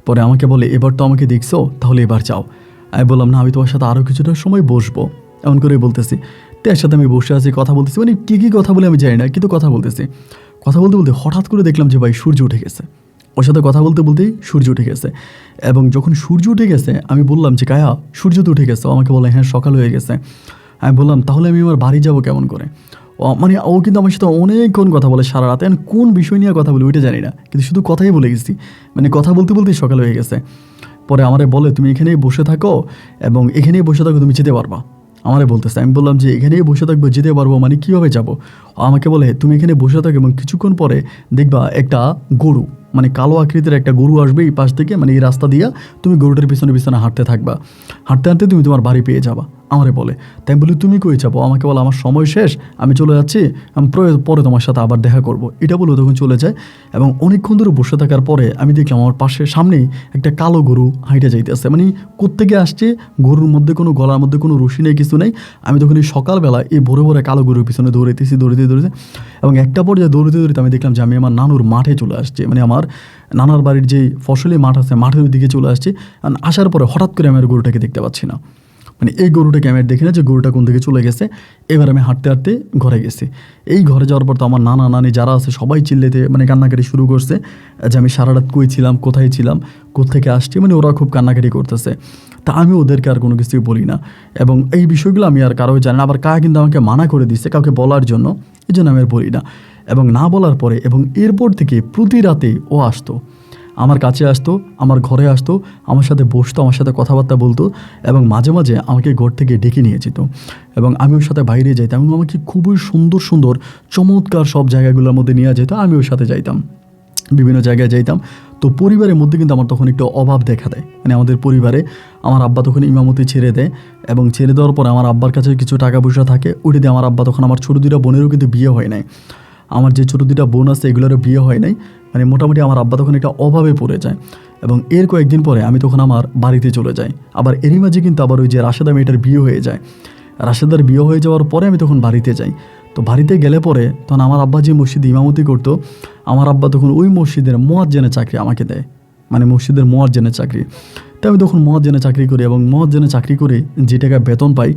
পরে আমাকে বলে এবার তো আমাকে দেখছো, তাহলে এবার যাও। আমি বললাম না, আমি তোমার সাথে আরও কিছুটা সময় বসবো, এমন করে বলতেছি। তো এর সাথে আমি বসে আছি, কথা বলতেছি, মানে কী কথা বলে আমি জানি না, কিন্তু কথা বলতেছি। কথা বলতে বলতে হঠাৎ করে দেখলাম যে ভাই সূর্য উঠে গেছে। ওর সাথে কথা বলতে বলতেই সূর্য উঠে গেছে। এবং যখন সূর্য উঠে গেছে আমি বললাম যে কায়া সূর্য তো উঠে গেছে। আমাকে বলে হ্যাঁ সকাল হয়ে গেছে। আমি বললাম তাহলে আমি আমার বাড়ি যাব কেমন করে? মানে ও কিন্তু আমার সাথে অনেকক্ষণ কথা বলে সারা রাতে, কোন বিষয় নিয়ে কথা বলি ওইটা জানি না, কিন্তু শুধু কথাই বলে গেছি, মানে কথা বলতে বলতেই সকাল হয়ে গেছে। পরে আমারে বলে তুমি এখানেই বসে থাকো এবং এখানেই বসে থাকো, তুমি যেতে পারবা, আমারে বলতেছে। আমি বললাম যে এখানেই বসে থাকবো, যেতে পারবো মানে কীভাবে যাব? আমাকে বলে তুমি এখানে বসে থাকো এবং কিছুক্ষণ পরে দেখবা একটা গরু, মানে কালো আকৃতির একটা গরু আসবে এই পাশ থেকে, মানে এই রাস্তা দিয়া তুমি গরুটার পিছনে পিছনে হাঁটতে থাকবা, হাঁটতে হাঁটতে তুমি তোমার বাড়ি পেয়ে যাবা, আমারে বলে। তাই আমি বলি তুমি কই যাবো? আমাকে বলে আমার সময় শেষ, আমি চলে যাচ্ছি, আমি পরে তোমার সাথে আবার দেখা করব, এটা বলে তখন চলে যায়। এবং অনেকক্ষণ ধরে বসে থাকার পরে আমি দেখলাম আমার পাশে সামনেই একটা কালো গরু হাঁটে যাইতেছে, মানে কোত্থেকে আসছে, গরুর মধ্যে কোনো গলার মধ্যে কোনো রশি নেই, কিছু নেই। আমি তখন এই সকালবেলা এই ভোরে ভোরে কালো গরুর পিছনে দৌড়াইতে এবং একটা পর্যায়ে দৌড়তে আমি দেখলাম যে আমি আমার নানুর মাঠে চলে আসছি, মানে আমার নানার বাড়ির যে ফসলি মাঠ আছে মাঠের দিকে চলে আসছি। আসার পরে হঠাৎ করে আমি আর গরুটাকে দেখতে পাচ্ছি না, মানে এই গরুটাকে আমি আর দেখি না যে গরুটা কোন দিকে চলে গেছে। এবার আমি হাঁটতে হাঁটতে ঘরে গেছি। এই ঘরে যাওয়ার পর তো আমার নানা নানি যারা আছে সবাই চিল্লেতে মানে কান্নাকাটি শুরু করছে যে আমি সারা রাত কই ছিলাম, কোথায় ছিলাম, কোত্থেকে আসছি, মানে ওরা খুব কান্নাকাটি করতেছে। তা আমি ওদেরকে আর কোনো কিছুই বলি না এবং এই বিষয়গুলো আমি আর কারোই জানি না। আবার কারা কিন্তু আমাকে মানা করে দিচ্ছে কাউকে বলার জন্য, এই জন্য আমি আর বলি না। এবং না বলার পরে এবং এরপর থেকে প্রতি রাতে ও আসতো, আমার কাছে আসতো, আমার ঘরে আসতো, আমার সাথে বসতো, আমার সাথে কথাবার্তা বলতো এবং মাঝে মাঝে আমাকে ঘর থেকে ডেকে নিয়ে যেত এবং আমি ওর সাথে বাইরে যাইতাম এবং আমাকে খুবই সুন্দর সুন্দর চমৎকার সব জায়গাগুলোর মধ্যে নিয়ে যেত, আমি ওর সাথে যাইতাম, বিভিন্ন জায়গায় যাইতাম। তো পরিবারের মধ্যে কিন্তু আমার তখন একটু অভাব দেখা দেয়, মানে আমাদের পরিবারে আমার আব্বা তখন ইমামতি ছেড়ে দেয় এবং ছেড়ে দেওয়ার পরে আমার আব্বার কাছে কিছু টাকা পয়সা থাকে, ওইটা দিয়ে আমার আব্বা তখন, আমার ছোটো দুইটা বোনেরও কিন্তু বিয়ে হয় নাই, আমার যে ছোটো দুইটা বোন আছে এগুলোরও বিয়ে হয় নাই, মানে মোটামুটি আমার আব্বা তখন একটা অভাবে পড়ে যায় এবং এর কয়েকদিন পরে আমি তখন আমার বাড়িতে চলে যাই। আবার এরই মাঝে কিন্তু আবার ওই যে রাশেদা মেয়েটার বিয়ে হয়ে যায়, রাশেদার বিয়ে হয়ে যাওয়ার পরে আমি তখন বাড়িতে যাই। তো বাড়িতে গেলে পরে তখন আমার আব্বা যে মসজিদে ইমামতি করতো, আমার আব্বা তখন ওই মসজিদের মুয়াজ্জিনের চাকরি আমাকে দেয়, মানে মসজিদের মুয়াজ্জিনের চাকরি। তো আমি তখন মুয়াজ্জিনের চাকরি করি এবং মুয়াজ্জিনের চাকরি করে যে টাকা বেতন পাই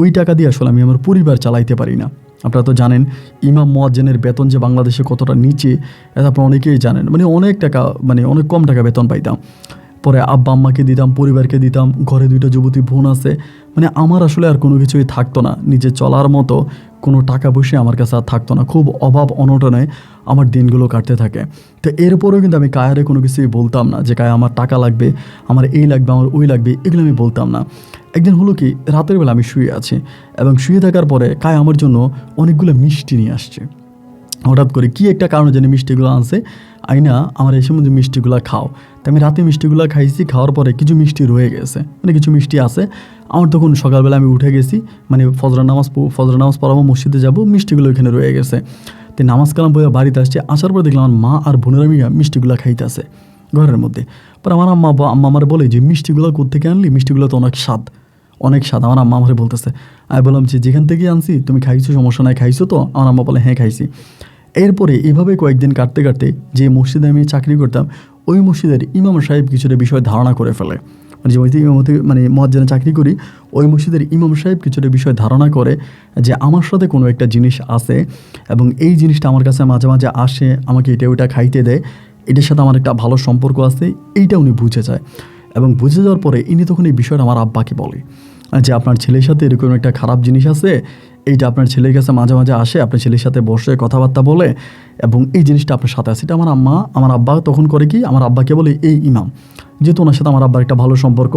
ওই টাকা দিয়ে আসলে আমি আমার পরিবার চালাইতে পারি না। আপনারা তো জানেন ইমাম মুয়াজ্জিনের বেতন যে বাংলাদেশে কতটা নিচে, এটা আপনারা অনেকেই জানেন, মানে অনেক টাকা, মানে অনেক কম টাকা বেতন পাইতাম। পরে আব্বা আম্মাকে দিতাম, পরিবারকে দিতাম, ঘরে দুইটা যুবতী বোন আছে, মানে আমার আসলে আর কোনো কিছুই থাকতো না, নিজে চলার মতো কোনো টাকা পয়সা আমার কাছে আর থাকতো না, খুব অভাব অনটনে আমার দিনগুলো কাটতে থাকে। তো এরপরেও কিন্তু আমি কায়ারে কোনো কিছুই বলতাম না যে কায়া আমার টাকা লাগবে, আমার এই লাগবে, আমার ওই লাগবে, এগুলো আমি বলতাম না। একদিন হলো কি, রাতের বেলা আমি শুয়ে আছি এবং শুয়ে থাকার পরে কায়া আমার জন্য অনেকগুলো মিষ্টি নিয়ে আসছে। হঠাৎ করে কী একটা কারণে জানি মিষ্টিগুলো আনছে, আইনা আমার এসে মধ্যে মিষ্টিগুলো খাও। তো আমি রাতে মিষ্টিগুলো খাইছি, খাওয়ার পরে কিছু মিষ্টি রয়ে গেছে, মানে কিছু মিষ্টি আছে আমার। তখন সকালবেলা আমি উঠে গেছি, মানে ফজর নামাজ পড়াবো, মসজিদে যাব, মিষ্টিগুলো ওইখানে রয়ে গেছে। তো নামাজ কালাম পড়ে বাড়িতে আসছে, আসার পরে দেখলাম আমার মা আর বোনেরা মিয়া মিষ্টিগুলো খাইতেছে ঘরের মধ্যে। পরে আমার আম্মা আমার বলে যে মিষ্টিগুলো কোত্থেকে আনলি, মিষ্টিগুলো তো অনেক স্বাদ, অনেক স্বাদ। আমার আম্মা আমারে বলতেছে, আমি বললাম যে যেখান থেকে আনছি তুমি খাইছো, সমস্যা নাই, খাইছো তো? আমার আম্মা বলে হ্যাঁ খাইছি। এরপরে এভাবে কয়েকদিন কাটতে কাটতে যে মসজিদে আমি চাকরি করতাম ওই মসজিদের ইমাম সাহেব কিছুটা বিষয় ধারণা করে ফেলে, মানে যে মসজিদে ইমামতি মানে মুয়াজ্জিনে চাকরি করি ওই মসজিদের ইমাম সাহেব কিছুটা বিষয় ধারণা করে যে আমার সাথে কোনো একটা জিনিস আছে এবং এই জিনিসটা আমার কাছে মাঝে মাঝে আসে, আমাকে এটা ওইটা খাইতে দেয়, এটার সাথে আমার একটা ভালো সম্পর্ক আছে, এইটা উনি বুঝে যায়। এবং বুঝে যাওয়ার পরে ইনি তখন এই বিষয়টা আমার আব্বাকে বলে যে আপনার ছেলের সাথে এরকম একটা খারাপ জিনিস আছে, এইটা আপনার ছেলের কাছে মাঝে মাঝে আসে, আপনার ছেলের সাথে বসে কথাবার্তা বলে এবং এই জিনিসটা আপনার সাথে আছে। এটা আমার আব্বা তখন করে কি, আমার আব্বাকে বলে এই ইমাম, যেহেতু ওনার সাথে আমার আব্বার একটা ভালো সম্পর্ক।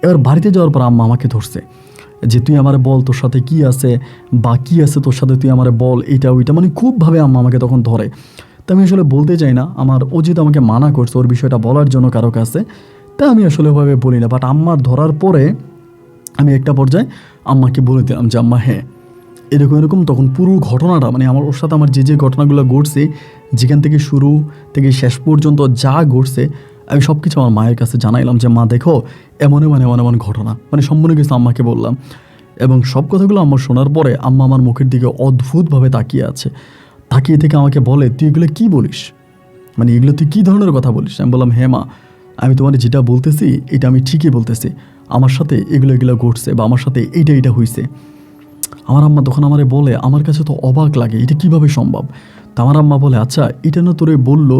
এবার বাড়িতে যাওয়ার পর আম্মা আমাকে ধরছে যে তুই আমারে বল তোর সাথে কি আছে বা কী আছে তোর সাথে, তুই আমারে বল এইটা ওইটা, মানে খুবভাবে আম্মা আমাকে তখন ধরে। তো আমি আসলে বলতে চাই না, আমার ও যেহেতু আমাকে মানা করছে ওর বিষয়টা বলার জন্য কারো কাছে, তা আমি আসলে ওভাবে বলি না। বাট আম্মার ধরার পরে আমি একটা পর্যায়ে আম্মাকে বলে দিলাম যে আম্মা হ্যাঁ এরকম এরকম। তখন পুরো ঘটনাটা, মানে আমার ওর সাথে আমার যে ঘটনাগুলো ঘটছে, যেখান থেকে শুরু থেকে শেষ পর্যন্ত যা ঘটছে, আমি সব কিছু আমার মায়ের কাছে জানাইলাম যে মা দেখো এমন এমন এমন এমন ঘটনা, মানে সম্পূর্ণ কিছু আম্মাকে বললাম। এবং সব কথাগুলো আম্মা শোনার পরে আম্মা আমার মুখের দিকে অদ্ভুতভাবে তাকিয়ে আছে, তাকিয়ে থেকে আমাকে বলে তুই এগুলো কী বলিস, মানে এগুলো তুই কী ধরনের কথা বলিস? আমি বললাম হ্যাঁ মা, আমি তোমার যেটা বলতেছি এটা আমি ঠিকই বলতেছি, আমার সাথে এগুলো ঘটছে বা আমার সাথে এইটা হয়েছে। আমার আম্মা তখন আমারে বলে, আমার কাছে তো অবাক লাগে, এটা কিভাবে সম্ভব? তা আমার আম্মা বলে আচ্ছা এটা না তোরে বললো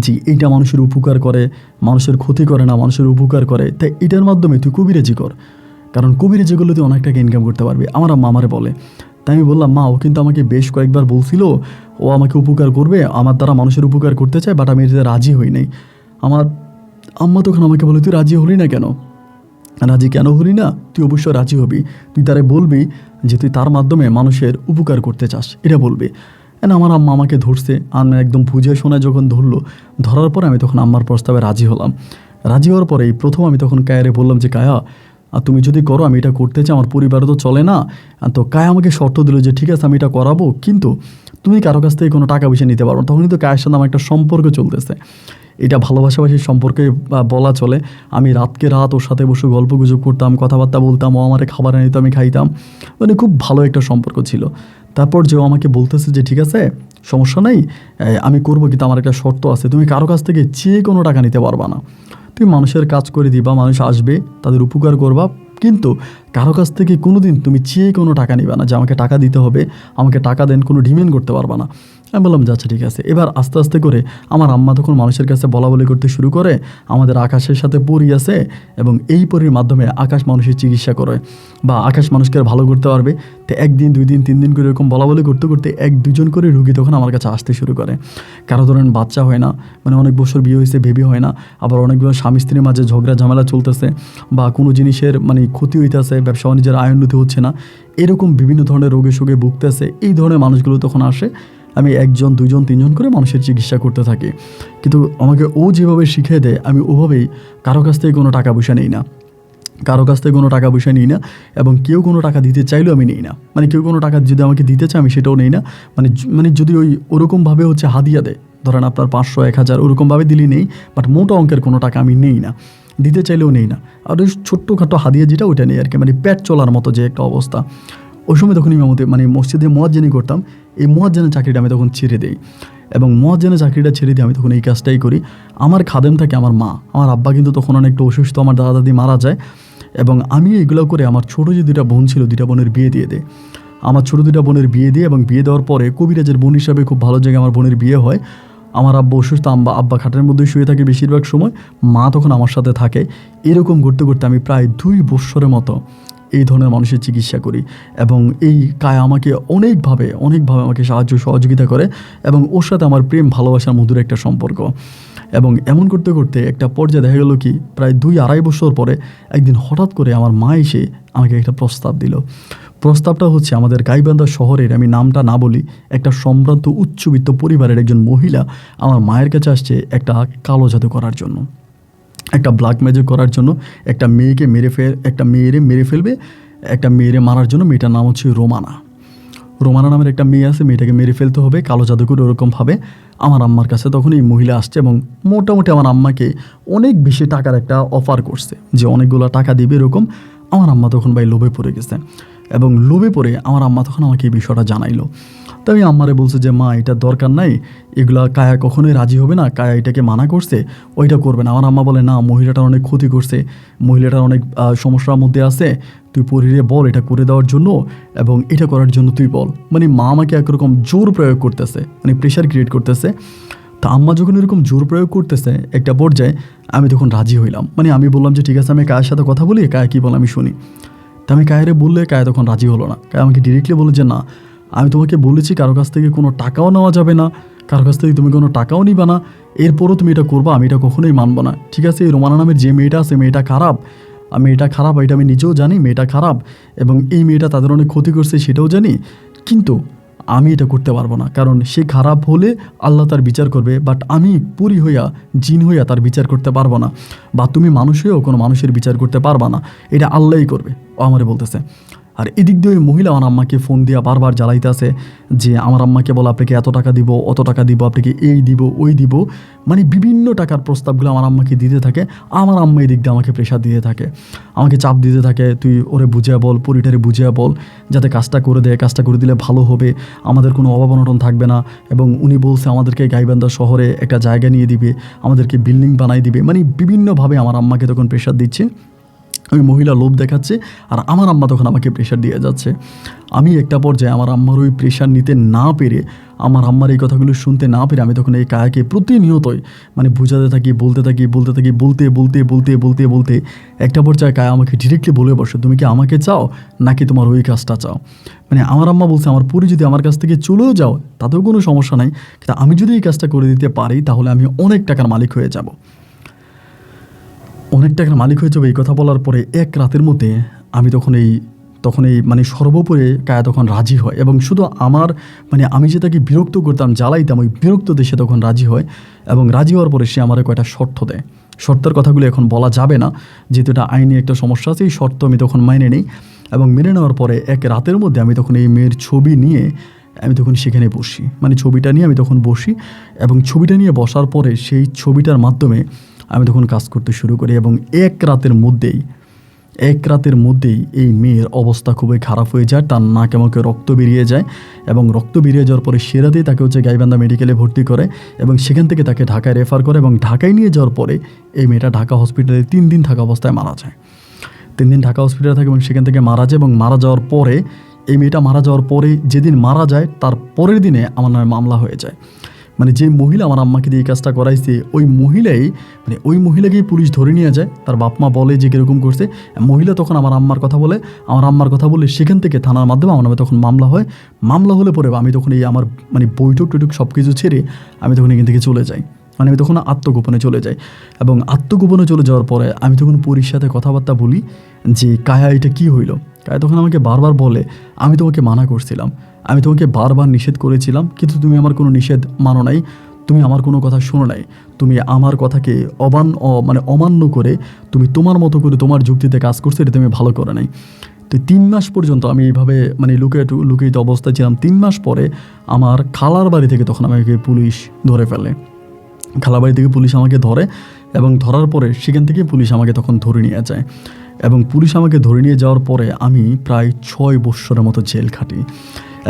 যে এইটা মানুষের উপকার করে, মানুষের ক্ষতি করে না, মানুষের উপকার করে, তাই এটার মাধ্যমে তুই কবিরাজি কর, কারণ কবিরাজি করলে তুই অনেক টাকা ইনকাম করতে পারবি। আমার আম্মা আমারে বলে। তাই আমি বললাম মা ও কিন্তু আমাকে বেশ কয়েকবার বলছিল ও আমাকে উপকার করবে, আমার দ্বারা মানুষের উপকার করতে চায়, বাট আমি এটাতে রাজি হই নাই। আমার আম্মা তখন আমাকে বলে তুই রাজি হলি না কেন? রাজি কেন হলি না? তুই অবশ্যই রাজি হবি, তুই তারে বলবি যে তুই তার মাধ্যমে মানুষের উপকার করতে চাস, এটা বলবি। আমার আম্মা আমাকে ধরছে, আমি একদম বুঝে শোনায় যখন ধরলো, ধরার পরে আমি তখন আম্মার প্রস্তাবে রাজি হলাম। রাজি হওয়ার পরে এই প্রথম আমি তখন কায়ারে বললাম যে কায়া তুমি যদি করো আমি এটা করতে চাই, আমার পরিবারে তো চলে না। তো কায়া আমাকে শর্ত দিল যে ঠিক আছে আমি এটা করাবো, কিন্তু তুমি কারো কাছ থেকে কোনো টাকা পয়সা নিতে পারবো না। তখন কিন্তু কায়ের সাথে আমার একটা সম্পর্ক চলতেছে, এটা ভালোবাসাবাসির সম্পর্কে বলা চলে। আমি রাতকে রাত ওর সাথে বসে গল্প গুজব করতাম, কথাবার্তা বলতাম, ও আমারে খাবার এনে দিত, আমি খাইতাম, মানে খুব ভালো একটা সম্পর্ক ছিল। তারপর যে ও আমাকে বলতেছে যে ঠিক আছে সমস্যা নেই আমি করবো, কিন্তু আমার একটা শর্ত আছে, তুমি কারো কাছ থেকে চেয়ে কোনো টাকা নিতে পারবা না, তুমি মানুষের কাজ করে দিবা, মানুষ আসবে তাদের উপকার করবা, কিন্তু কারো কাছ থেকে কোনো দিন তুমি চেয়ে কোনো টাকা নিবা না যে আমাকে টাকা দিতে হবে, আমাকে টাকা দেন, কোনো ডিমান্ড করতে পারবা না। আমি বললাম যে আচ্ছা ঠিক আছে। এবার আস্তে আস্তে করে আমার আম্মা তখন মানুষের কাছে বলা বলি করতে শুরু করে, আমাদের আকাশের সাথে পরী আছে এবং এই পরীর মাধ্যমে আকাশ মানুষের চিকিৎসা করে বা আকাশ মানুষকে ভালো করতে পারবে। তো 1 দিন 2 দিন 3 দিন করে এরকম বলা বলি করতে করতে 1-2 জন করে রুগী তখন আমার কাছে আসতে শুরু করে। কারো ধরেন বাচ্চা হয় না, মানে অনেক বছর বিয়ে হয়েছে বেবি হয় না, আবার অনেকগুলো স্বামী স্ত্রীর মাঝে ঝগড়া ঝামেলা চলতেছে বা কোনো জিনিসের মানে ক্ষতি হইতেছে, ব্যবসা বাণিজ্যের আয় উন্নতি হচ্ছে না, এরকম বিভিন্ন ধরনের রোগে শোকে ভুগতেছে। এই ধরনের মানুষগুলো তখন আসে, আমি 1 জন 2 জন 3 জন করে মানুষের চিকিৎসা করতে থাকি। কিন্তু আমাকে ও যেভাবে শিখিয়ে দেয় আমি ওভাবেই কারো কাছ থেকে কোনো টাকা পয়সা নিই না, কারো কাছ থেকে কোনো টাকা পয়সা নিই না, এবং কেউ কোনো টাকা দিতে চাইলেও আমি নিই না। মানে কেউ কোনো টাকা যদি আমাকে দিতে চায় আমি সেটাও নেই না। মানে যদি ওরকমভাবে হচ্ছে হাদিয়া দেয়, ধরেন আপনার 500 1000 ওরকমভাবে দিলেই নেই, বাট মোটা অঙ্কের কোনো টাকা আমি নেই না, দিতে চাইলেও নেই না। আর ওই ছোট্টখাটো হাদিয়া যেটা ওইটা নেই আর কি, মানে পেট চলার মতো যে একটা অবস্থা। ওই সময় তখন ইমামতি মানে মসজিদে মুয়াজ্জিনি করতাম, এই মুয়াজ্জিনের চাকরিটা আমি তখন ছেড়ে দিই, এবং মুয়াজ্জিনের চাকরিটা ছেড়ে দিয়ে আমি তখন এই কাজটাই করি। আমার খাদেম থাকে আমার মা, আমার আব্বা কিন্তু তখন অনেকটা অসুস্থ, আমার দাদা দাদি মারা যায়, এবং আমি এগুলো করে আমার ছোটো যে 2টা বোন ছিল 2টা বোনের বিয়ে দিয়ে দেয়। আমার ছোটো 2টা বোনের বিয়ে দিয়ে, এবং বিয়ে দেওয়ার পরে কবিরাজের বোন হিসাবে খুব ভালো জায়গায় আমার বোনের বিয়ে হয়। আমার আব্বা অসুস্থ, আব্বা খাটের মধ্যেই শুয়ে থাকে বেশিরভাগ সময়, মা তখন আমার সাথে থাকে। এরকম করতে করতে আমি প্রায় 2 বছরের মতো এই ধরনের মানুষের চিকিৎসা করি, এবং এই কায়া আমাকে অনেকভাবে আমাকে সাহায্য সহযোগিতা করে, এবং ওর সাথে আমার প্রেম ভালোবাসার মধুর একটা সম্পর্ক। এবং এমন করতে করতে একটা পর্যায়ে দেখা গেল কি, প্রায় 2-2.5 বছর পরে একদিন হঠাৎ করে আমার মা এসে আমাকে একটা প্রস্তাব দিল। প্রস্তাবটা হচ্ছে আমাদের গাইবান্ধা শহরের, আমি নামটা না বলি, একটা সম্ভ্রান্ত উচ্চবিত্ত পরিবারের একজন মহিলা আমার মায়ের কাছে আসছে একটা কালো জাদু করার জন্য, একটা ব্ল্যাক ম্যাজিক করার জন্য। একটা মেয়েকে মেরে ফেলবে, একটা মেয়েরে মারার জন্য। মেয়েটার নাম হচ্ছে রোমানা নামের একটা মেয়ে আছে, মেয়েটাকে মেরে ফেলতে হবে কালো জাদু করে ওরকমভাবে। আমার আম্মার কাছে তখন এই মহিলা আসছে, এবং মোটামুটি আমার আম্মাকে অনেক বেশি টাকার একটা অফার করছে যে অনেকগুলো টাকা দিবে এরকম। আমার আম্মা তখন ভাই লোভে পড়ে গেছে, এবং লোভে পড়ে আমার আম্মা তখন আমাকে এই বিষয়টা জানাইলো। তো আমি আম্মারে বলছে যে মা এটা দরকার নাই, এগুলা কায়া কখনোই রাজি হবে না, কায়া এটাকে মানা করছে, ওইটা করবে না। আমার আম্মা বলে না, মহিলাটার অনেক ক্ষতি করছে, মহিলাটার অনেক সমস্যার মধ্যে আছে, তুই পরিরে বল এটা করে দেওয়ার জন্য, এবং এটা করার জন্য তুই বল। মানে মা আমাকে একরকম জোর প্রয়োগ করতেছে, মানে প্রেশার ক্রিয়েট করতেছে। তা আম্মা যখন এরকম জোর প্রয়োগ করতেছে একটা পর্যায়ে আমি তখন রাজি হইলাম। মানে আমি বললাম যে ঠিক আছে, আমি কায়ের সাথে কথা বলি, কায়া কী বল আমি শুনি। তা আমি কায়েরে বললে কায়া তখন রাজি হলো না। কায়া আমাকে ডিরেক্টলি বলে যে না, আমি তোমাকে বলেছি কারো কাছ থেকে কোনো টাকাও নেওয়া যাবে না, কারো কাছ থেকে তুমি কোনো টাকাও নিবা না, এরপরও তুমি এটা করবা, আমি এটা কখনোই মানবো না। ঠিক আছে, এই রোমানা নামের যে মেয়েটা আছে, মেয়েটা খারাপ, মেয়েটা খারাপ, এটা আমি নিজেও জানি, মেয়েটা খারাপ, এবং এই মেয়েটা তাদের অনেক ক্ষতি করছে সেটাও জানি, কিন্তু আমি এটা করতে পারবো না, কারণ সে খারাপ হলে আল্লাহ তার বিচার করবে, বাট আমি পরি হইয়া জিন হইয়া তার বিচার করতে পারবো না, বা তুমি মানুষ হয়েও কোনো মানুষের বিচার করতে পারবা না, এটা আল্লাহই করবে, ও আমারে বলতেছে। আর এদিক দিয়ে ওই মহিলা আমার আম্মাকে ফোন দিয়া বারবার জ্বালাইতে আছে যে আমার আম্মাকে বলো আপনাকে এত টাকা দিব, অত টাকা দিব, আপনাকে এই দিব ওই দিব, মানে বিভিন্ন টাকার প্রস্তাবগুলো আমার আম্মাকে দিতে থাকে। আমার আম্মা এদিক দিয়ে আমাকে প্রেশার দিতে থাকে, আমাকে চাপ দিতে থাকে, তুই ওরে বুঝিয়া বল, পরিটারে বুঝিয়া বল যাতে কাজটা করে দেয়, কাজটা করে দিলে ভালো হবে, আমাদের কোনো অভাব অনটন থাকবে না, এবং উনি বলছে আমাদেরকে গাইবান্ধা শহরে একটা জায়গা নিয়ে দিবে, আমাদেরকে বিল্ডিং বানাই দিবে। মানে বিভিন্নভাবে আমার আম্মাকে তখন প্রেশার দিচ্ছে, ওই মহিলা লোভ দেখাচ্ছে, আর আমার আম্মা তখন আমাকে প্রেশার দিয়ে যাচ্ছে। আমি একটা পর্যায়ে আমার আম্মার ওই প্রেশার নিতে না পেরে, আমার আম্মার এই কথাগুলো শুনতে না পেরে আমি তখন এই কায়াকে প্রতিনিয়তই মানে বুঝাতে থাকি, বলতে একটা পর্যায়ে কায়া আমাকে ডিরেক্টলি বলে বসে, তুমি কি আমাকে চাও নাকি তোমার ওই কাজটা চাও। মানে আমার আম্মা বলছে আমার পরি যদি আমার কাছ থেকে চলেও যাও তাতেও কোনো সমস্যা নাই, কিন্তু আমি যদি এই কাজটা করে দিতে পারি তাহলে আমি অনেক টাকার মালিক হয়ে যাব, অনেক টাকার মালিক হয়ে যাবে। এই কথা বলার পরে এক রাতের মধ্যে আমি তখন এই মানে সর্বোপরি কায়া তখন রাজি হয়, এবং শুধু আমার মানে আমি যে তাকে বিরক্ত করতাম, জ্বালাইতাম, ওই বিরক্ত দেশে তখন রাজি হয়, এবং রাজি হওয়ার পরে সে আমার কয়েকটা শর্ত দেয়। শর্তের কথাগুলো এখন বলা যাবে না, যেহেতু এটা আইনি একটা সমস্যা আছে। এই শর্ত আমি তখন মেনে নিই, এবং মেনে নেওয়ার পরে এক রাতের মধ্যে আমি তখন এই মেয়ের ছবি নিয়ে আমি তখন সেখানে বসি, মানে ছবিটা নিয়ে আমি তখন বসি, এবং ছবিটা নিয়ে বসার পরে সেই ছবিটার মাধ্যমে আমি তখন কাজ করতে শুরু করি, এবং এক রাতের মধ্যেই এই মেয়ের অবস্থা খুবই খারাপ হয়ে যায়, তার নাকে মুখে রক্ত বেরিয়ে যায়, এবং রক্ত বেরিয়ে যাওয়ার পরে সে রাতেই তাকে হচ্ছে গাইবান্ধা মেডিকেলে ভর্তি করে, এবং সেখান থেকে তাকে ঢাকায় রেফার করে, এবং ঢাকায় নিয়ে যাওয়ার পরে এই মেয়েটা ঢাকা হসপিটালে 3 দিন থাকা অবস্থায় মারা যায়। 3 দিন ঢাকা হসপিটালে থাকে, এবং সেখান থেকে মারা যায়, এবং মারা যাওয়ার পরে এই মেয়েটা মারা যাওয়ার পরে যেদিন মারা যায় তার পরের দিনে আমার নামে মামলা হয়ে যায়। মানে যে মহিলা আমার আম্মাকে দিয়ে এই কাজটা করাইছে ওই মহিলাই মানে ওই মহিলাকেই পুলিশ ধরে নিয়ে যায়। তার বাপ মা বলে যে কীরকম করছে, মহিলা তখন আমার আম্মার কথা বলে, আমার আম্মার কথা বলে সেখান থেকে থানার মাধ্যমে আমার নামে তখন মামলা হয়। মামলা হলে পরে আমি তখন এই আমার মানে বৈঠক টৈঠক সব কিছু ছেড়ে আমি তখন এখান থেকে চলে যাই। মানে আমি তখন আত্মগোপনে চলে যাই এবং আত্মগোপনে চলে যাওয়ার পরে আমি তখন পুরীর সাথে কথাবার্তা বলি যে কায়া এটা কী হইলো। কায়া তখন আমাকে বারবার বলে আমি তোমাকে মানা করছিলাম, আমি তোমাকে বারবার নিষেধ করেছিলাম কিন্তু তুমি আমার কোনো নিষেধ মানো নাই, তুমি আমার কোনো কথা শোনো নাই, তুমি আমার কথাকে অমান্য করে তুমি তোমার মতো করে তোমার যুক্তিতে কাজ করছো, এটা তুমি ভালো করে নাই। তো 3 মাস পর্যন্ত আমি এইভাবে মানে লুকিয়ে অবস্থায় ছিলাম। 3 মাস পরে আমার খালার বাড়ি থেকে তখন আমাকে পুলিশ ধরে ফেলে। খালার বাড়ি থেকে পুলিশ আমাকে ধরে এবং ধরার পরে সেখান থেকে পুলিশ আমাকে তখন ধরে নিয়ে যায় এবং পুলিশ আমাকে ধরে নিয়ে যাওয়ার পরে আমি প্রায় 6 বৎসরের মতো জেল খাটি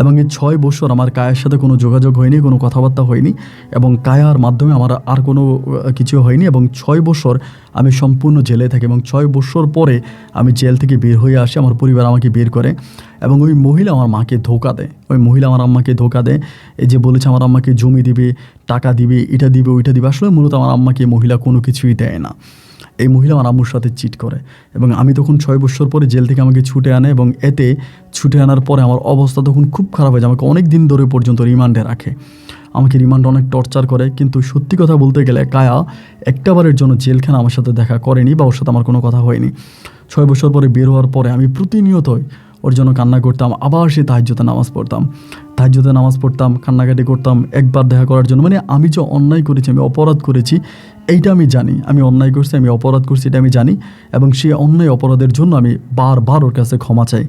এবং এই 6 বছর আমার কায়ার সাথে কোনো যোগাযোগ হয়নি, কোনো কথাবার্তা হয়নি এবং কায়ার মাধ্যমে আমার আর কোনো কিছু হয়নি এবং 6 বছর আমি সম্পূর্ণ জেলে থাকি এবং 6 বছর পরে আমি জেল থেকে বের হয়ে আসি। আমার পরিবার আমাকে বের করে এবং ওই মহিলা আমার মাকে ধোকা দেয়, ওই মহিলা আমার আম্মাকে ধোকা দেয়। এই যে বলেছে আমার আম্মাকে জমি দিবে, টাকা দিবে, এটা দিবে, ওইটা দিবে, আসলে মূলত আমার আম্মাকে মহিলা কোনো কিছুই দেয় না। এই মহিলা আমার আম্মুর সাথে চিট করে এবং আমি তখন 6 বছর পরে জেল থেকে আমাকে ছুটে আনে এবং এতে ছুটে আনার পরে আমার অবস্থা তখন খুব খারাপ হয়ে যায়। আমাকে অনেক দিন ধরে পর্যন্ত রিমান্ডে রাখে, আমাকে রিমান্ডে অনেক টর্চার করে। কিন্তু সত্যি কথা বলতে গেলে কায়া একটাবারের জন্য জেলখানা আমার সাথে দেখা করেনি বা ওর সাথে আমার কোনো কথা হয়নি। 6 বছর পরে বের হওয়ার পরে আমি প্রতিনিয়তই ওর জন্য কান্না করতাম, আবার সে তাহাজ্জুদের নামাজ পড়তাম, কান্নাকাটি করতাম একবার দেখা করার জন্য। মানে আমি যে অন্যায় করেছি, আমি অপরাধ করেছি এইটা আমি জানি, আমি অন্যায় করছি, আমি অপরাধ করছি এটা আমি জানি এবং সেই অন্যায় অপরাধের জন্য আমি বারবার ওর কাছে ক্ষমা চাই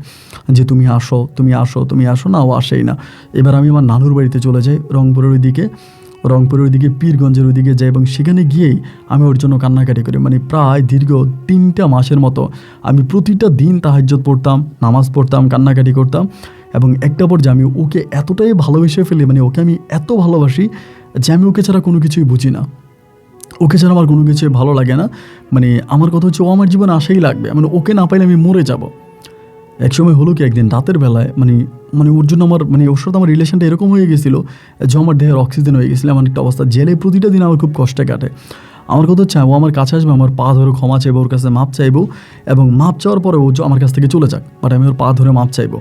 যে তুমি আসো না, ও আসেই না। এবার আমি আমার নানুর বাড়িতে চলে যাই রংপুরের ওইদিকে পীরগঞ্জের ওইদিকে যাই এবং সেখানে গিয়েই আমি ওর জন্য কান্নাকাটি করি। মানে প্রায় দীর্ঘ 3টা মাসের মতো আমি প্রতিটা দিন তাহাজ্জুদ পড়তাম, নামাজ পড়তাম, কান্নাকাটি করতাম এবং একটা পর্যায়ে আমি ওকে এতটাই ভালোবেসে ফেলি, মানে ওকে আমি এত ভালোবাসি যে আমি ওকে ছাড়া কোনো কিছুই বুঝি না, ওকে ছাড়া আমার কোনো কিছুই ভালো লাগে না। মানে আমার কথা হচ্ছে ও আমার জীবনে আসেই লাগবে, মানে ওকে না পাইলে আমি মরে যাব। একসময় হলো কি একদিন রাতের বেলায় মানে ওর জন্য ওর সাথে আমার রিলেশনটা এরকম হয়ে গেছিলো যে আমার দেহের অক্সিজেন হয়ে গেছিলো এমন একটা অবস্থা। জেলে প্রতিটা দিন আমার খুব কষ্টে কাটে। আমার কথা হচ্ছে ও আমার কাছে আসবে, আমার পা ধরে ক্ষমা চাইবো, ওর কাছে মাপ চাইবো এবং মাপ চাওয়ার পরে ও আমার কাছ থেকে চলে যাক, বাট আমি ওর পা ধরে মাপ চাইবো,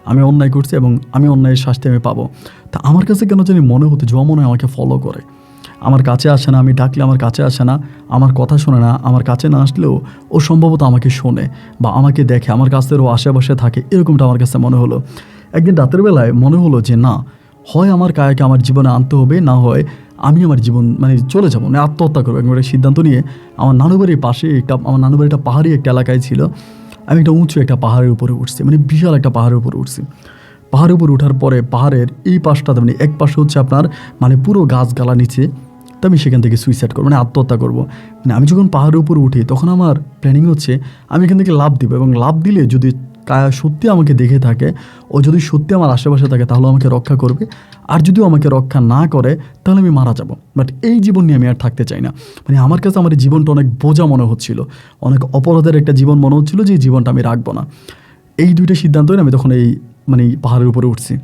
আমি অন্যায় করছি এবং আমি অন্যায়ের শাস্তি আমি পাবো। তা আমার কাছে কেন জানি মনে হতো যে ও মনে হয় আমাকে ফলো করে, আমার কাছে আসে না, আমি ডাকলে আমার কাছে আসে না, আমার কথা শোনে না, আমার কাছে না আসলেও ও সম্ভবত আমাকে শোনে বা আমাকে দেখে, আমার কাছের ও আশেপাশে থাকে, এরকমটা আমার কাছে মনে হলো। একদিন রাতের বেলায় মনে হলো যে না, হয় আমার কায়াকে আমার জীবনে আনতে হবে, না হয় আমি আমার জীবন চলে যাবো, আত্মহত্যা করবো। একবার সিদ্ধান্ত নিয়ে আমার নানুবাড়ির পাশে আমার নানুবাড়িটা পাহাড়ি একটা এলাকায় ছিল, আমি একটা উঁচু একটা পাহাড়ের উপরে উঠছি, বিশাল একটা পাহাড়ের উপরে উঠছি। পাহাড়ের উপর ওঠার পরে পাহাড়ের এই পাশটাতে এক পাশে হচ্ছে আপনার পুরো গাছগালা নিচে, তো আমি সেখান থেকে সুইসাইড করবো, আত্মহত্যা করবো। আমি যখন পাহাড়ের উপর উঠি তখন আমার প্ল্যানিং হচ্ছে আমি এখান থেকে লাফ দিব এবং লাফ দিলে যদি কায়া সত্যি আমাকে দেখে থাকে, ও যদি সত্যি আমার আশেপাশে থাকে তাহলে আমাকে রক্ষা করবে, আর যদিও আমাকে রক্ষা না করে তাহলে আমি মারা যাব। বাট এই জীবন নিয়ে আমি আর থাকতে চাই না। আমার কাছে আমার এই জীবনটা অনেক বোঝা মনে হচ্ছিল, অনেক অপরাধের একটা জীবন মনে হচ্ছিল যে এই জীবনটা আমি রাখবো না। এই 2টা সিদ্ধান্ত নিয়ে আমি তখন এই পাহাড়ের উপরে উঠছি।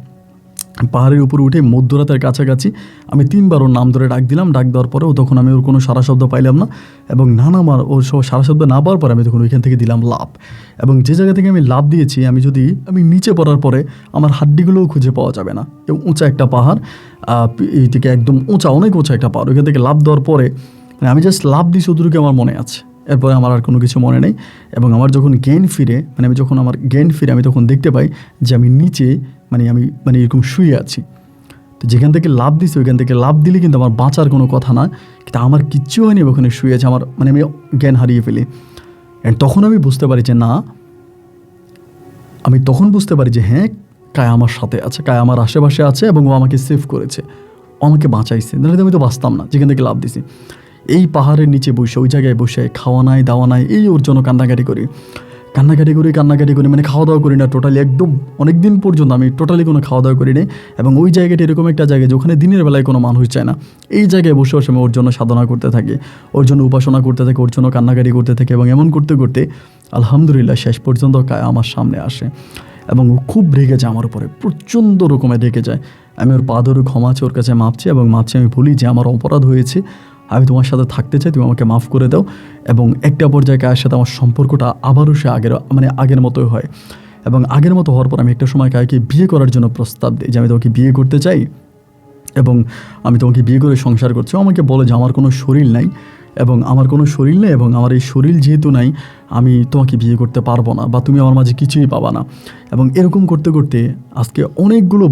পাহাড়ের উপরে উঠে মধ্যরাতের কাছাকাছি আমি 3বার ওর নাম ধরে ডাক দিলাম। ডাক দেওয়ার পরেও তখন আমি ওর কোনো সারা শব্দ পাইলাম না এবং নানাবার ওর সব সারা শব্দ না পাওয়ার পরে আমি তখন ওইখান থেকে দিলাম লাফ এবং যে জায়গা থেকে আমি লাফ দিয়েছি আমি নিচে পড়ার পরে আমার হাড্ডিগুলোও খুঁজে পাওয়া যাবে না। এবং উঁচা একটা পাহাড়, এই থেকে একদম অনেক উঁচা একটা পাহাড়, ওইখান থেকে লাফ দেওয়ার পরে আমি জাস্ট লাফ দিয়েছি, ওদেরকে আমার মনে আছে, এরপরে আমার আর কোনো কিছু মনে নেই। এবং আমার যখন জ্ঞান ফিরে আমি তখন দেখতে পাই যে আমি নিচে আমি এরকম শুয়ে আছি। তো যেখান থেকে লাফ দিছি ওইখান থেকে লাফ দিলে কিন্তু আমার বাঁচার কোনো কথা না, কিন্তু আমার কিচ্ছু হয়নি, ওখানে শুয়ে আছে, আমার আমি জ্ঞান হারিয়ে ফেলি। অ্যান্ড তখন আমি বুঝতে পারি যে না, হ্যাঁ কায়া আমার সাথে আছে, কায়া আমার আশেপাশে আছে এবং ও আমাকে সেভ করেছে, ও আমাকে বাঁচাইছে, নাহলে আমি তো বাঁচতাম না যেখান থেকে লাফ দিছি। এই পাহাড়ের নিচে বসে, ওই জায়গায় বসে খাওয়া নাই দাওয়া নাই, এই ওর জন্য কান্নাকাটি করি, খাওয়া দাওয়া করি না টোটালি, একদম অনেক দিন পর্যন্ত আমি টোটালি কোনো খাওয়া দাওয়া করি নাই। এবং ওই জায়গাটা এরকম একটা জায়গা যেখানে দিনের বেলায় কোনো মানুষ যায় না, এই জায়গায় বসে বসে আমি ওর জন্য সাধনা করতে থাকি, ওর জন্য উপাসনা করতে থাকি, ওর জন্য কান্নাকাটি করতে থাকি এবং এমন করতে করতে আলহামদুলিল্লাহ শেষ পর্যন্ত কায়া আমার সামনে আসে এবং ও খুব রেগে যায় আমার উপরে, প্রচণ্ড রকমের রেগে যায়। আমি ওর পা ধরে ক্ষমা চেয়ে ওর কাছে মাপছি এবং মাপছি, আমি বলি যে আমার অপরাধ হয়েছে, আমি তোমার সাথে থাকতে চাই, তুমি আমাকে মাফ করে দাও। এবং একটা পর্যায়ে কায়ের সাথে আমার সম্পর্কটা আবারও সে আগের মতোই হয়। এবং আগের মতো হওয়ার পর আমি একটা সময় কায়াকে বিয়ে করার জন্য প্রস্তাব দিই যে আমি তোমাকে বিয়ে করতে চাই এবং আমি তোমাকে বিয়ে করে সংসার করছি। ও আমাকে বলে যে আমার কোনো শরীর নাই এবং আমার এই শরীর যেহেতু নাই, আমি তোমাকে বিয়ে করতে পারবো না বা তুমি আমার মাঝে কিছুই পাবা না। এবং এরকম করতে করতে আজকে অনেকগুলো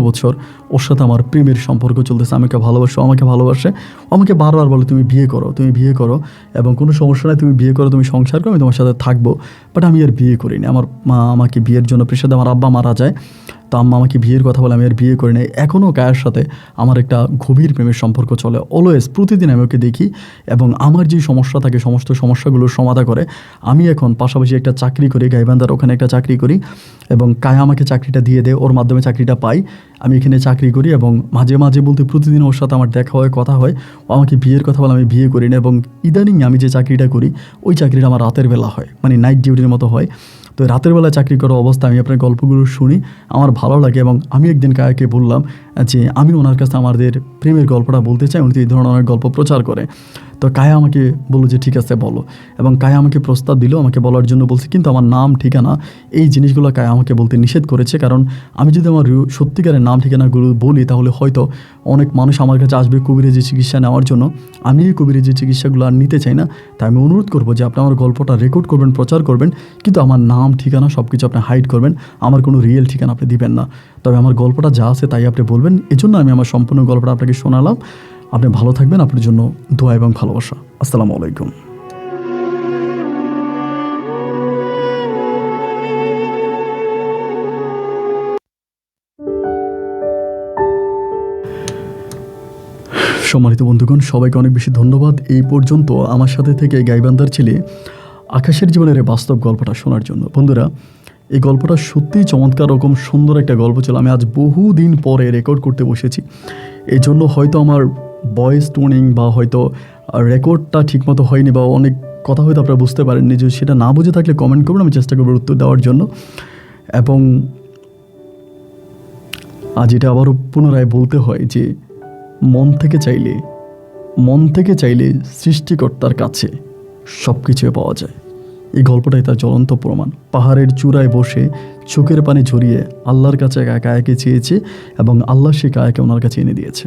বৎসর ওর সাথে আমার প্রেমের সম্পর্ক চলতেছে। আমাকে ভালোবাসে, আমাকে বারবার বলে তুমি বিয়ে করো এবং কোনো সমস্যা নাই, তুমি বিয়ে করো, তুমি সংসার করো, আমি তোমার সাথে থাকবো। বাট আমি আর বিয়ে করিনি। আমার মা আমাকে বিয়ের জন্য প্রেশার দেয়, আমার আব্বা মারা যায়, তো আম্মা আমাকে বিয়ের কথা বলে, আমি আর বিয়ে করি নাই। এখনও কায়ের সাথে আমার একটা গভীর প্রেমের সম্পর্ক চলে। অলওয়েজ প্রতিদিন আমি ওকে দেখি এবং আমার যে সমস্যা থাকে সমস্ত সমস্যাগুলোর সমাধান করে। আমি এখন পাশাপাশি একটা চাকরি করি, গাইবান্ধার ওখানে একটা চাকরি করি এবং কায়া আমাকে চাকরিটা দিয়ে দেয়, ওর মাধ্যমে চাকরিটা পাই। আমি এখানে চাকরি করি এবং মাঝে মাঝে বলতে প্রতিদিন ওর সাথে আমার দেখা হয়, কথা হয়। ও আমাকে বিয়ের কথা বলে, আমি বিয়ে করি না। এবং ইদানিং আমি যে চাকরিটা করি ওই চাকরিটা আমার রাতের বেলা হয়, মানে নাইট ডিউটির মতো হয়। তো রাতের বেলা চাকরি করা অবস্থায় আমি আপনার গল্পগুলো শুনি, আমার ভালো লাগে। এবং আমি একদিন কায়াকে বললাম যে আমি ওনার কাছে আমাদের প্রেমের গল্পটা বলতে চাই, উনি তো এই ধরনের অনেক গল্প প্রচার করে। তো কায়া আমাকে বললো যে ঠিক আছে বলো, এবং কায়া আমাকে প্রস্তাব দিল, আমাকে বলার জন্য বলছে। কিন্তু আমার নাম ঠিকানা এই জিনিসগুলো কায়া আমাকে বলতে নিষেধ করেছে, কারণ আমি যদি আমার সত্যিকারের নাম ঠিকানাগুলো বলি তাহলে হয়তো অনেক মানুষ আমার কাছে আসবে কবিরাজি চিকিৎসা নেওয়ার জন্য। আমি এই কবিরাজি চিকিৎসাগুলো আর নিতে চাই না। তাই আমি অনুরোধ করবো যে আপনি আমার গল্পটা রেকর্ড করবেন, প্রচার করবেন, কিন্তু আমার নাম ঠিকানা সব কিছু আপনি হাইড করবেন, আমার কোনো রিয়েল ঠিকানা আপনি দিবেন না। তবে আমার গল্পটা যা আছে তাই আপনি বলবেন। এজন্য আমি আমার সম্পূর্ণ গল্পটা আপনাকে শোনালাম। আপনি ভালো থাকবেন, আপনার জন্য দোয়া এবং ভালোবাসা। আসসালামু আলাইকুম। সম্মানিত বন্ধুগণ, সবাইকে অনেক বেশি ধন্যবাদ এই পর্যন্ত আমার সাথে থেকে গাইবান্ধার ছেলে আকাশের জীবনের এই বাস্তব গল্পটা শোনার জন্য। বন্ধুরা, এই গল্পটা সত্যিই চমৎকার রকম সুন্দর একটা গল্প ছিল। আমি আজ বহুদিন পরে রেকর্ড করতে বসেছি, এই জন্য হয়তো আমার ভয়েস টোনিং বা হয়তো রেকর্ডটা ঠিকমতো হয়নি বা অনেক কথা হয়তো আপনারা বুঝতে পারেননি। যে সেটা না বুঝে থাকলে কমেন্ট করবেন, আমি চেষ্টা করবো উত্তর দেওয়ার জন্য। এবং আজ এটা আবারও পুনরায় বলতে হয় যে মন থেকে চাইলে সৃষ্টিকর্তার কাছে সব কিছুই পাওয়া যায়। এই গল্পটাই তার জ্বলন্ত প্রমাণ। পাহাড়ের চূড়ায় বসে চোখের পানি ঝরিয়ে আল্লাহর কাছে কায়াকে চেয়েছে এবং আল্লাহ সে কায়াকে ওনার কাছে এনে দিয়েছে।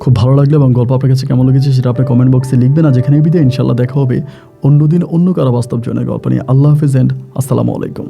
খুব ভালো লাগলো এবং গল্প আপনার কাছে কেমন লেগেছে সেটা আপনি কমেন্ট বক্সে লিখবেন। আর যেখানে বিদায়, ইনশাল্লাহ দেখা হবে অন্যদিন অন্য কারো বাস্তব জীবনের গল্প নিয়ে। আল্লাহ হাফিজ এন্ড আসসালামু আলাইকুম।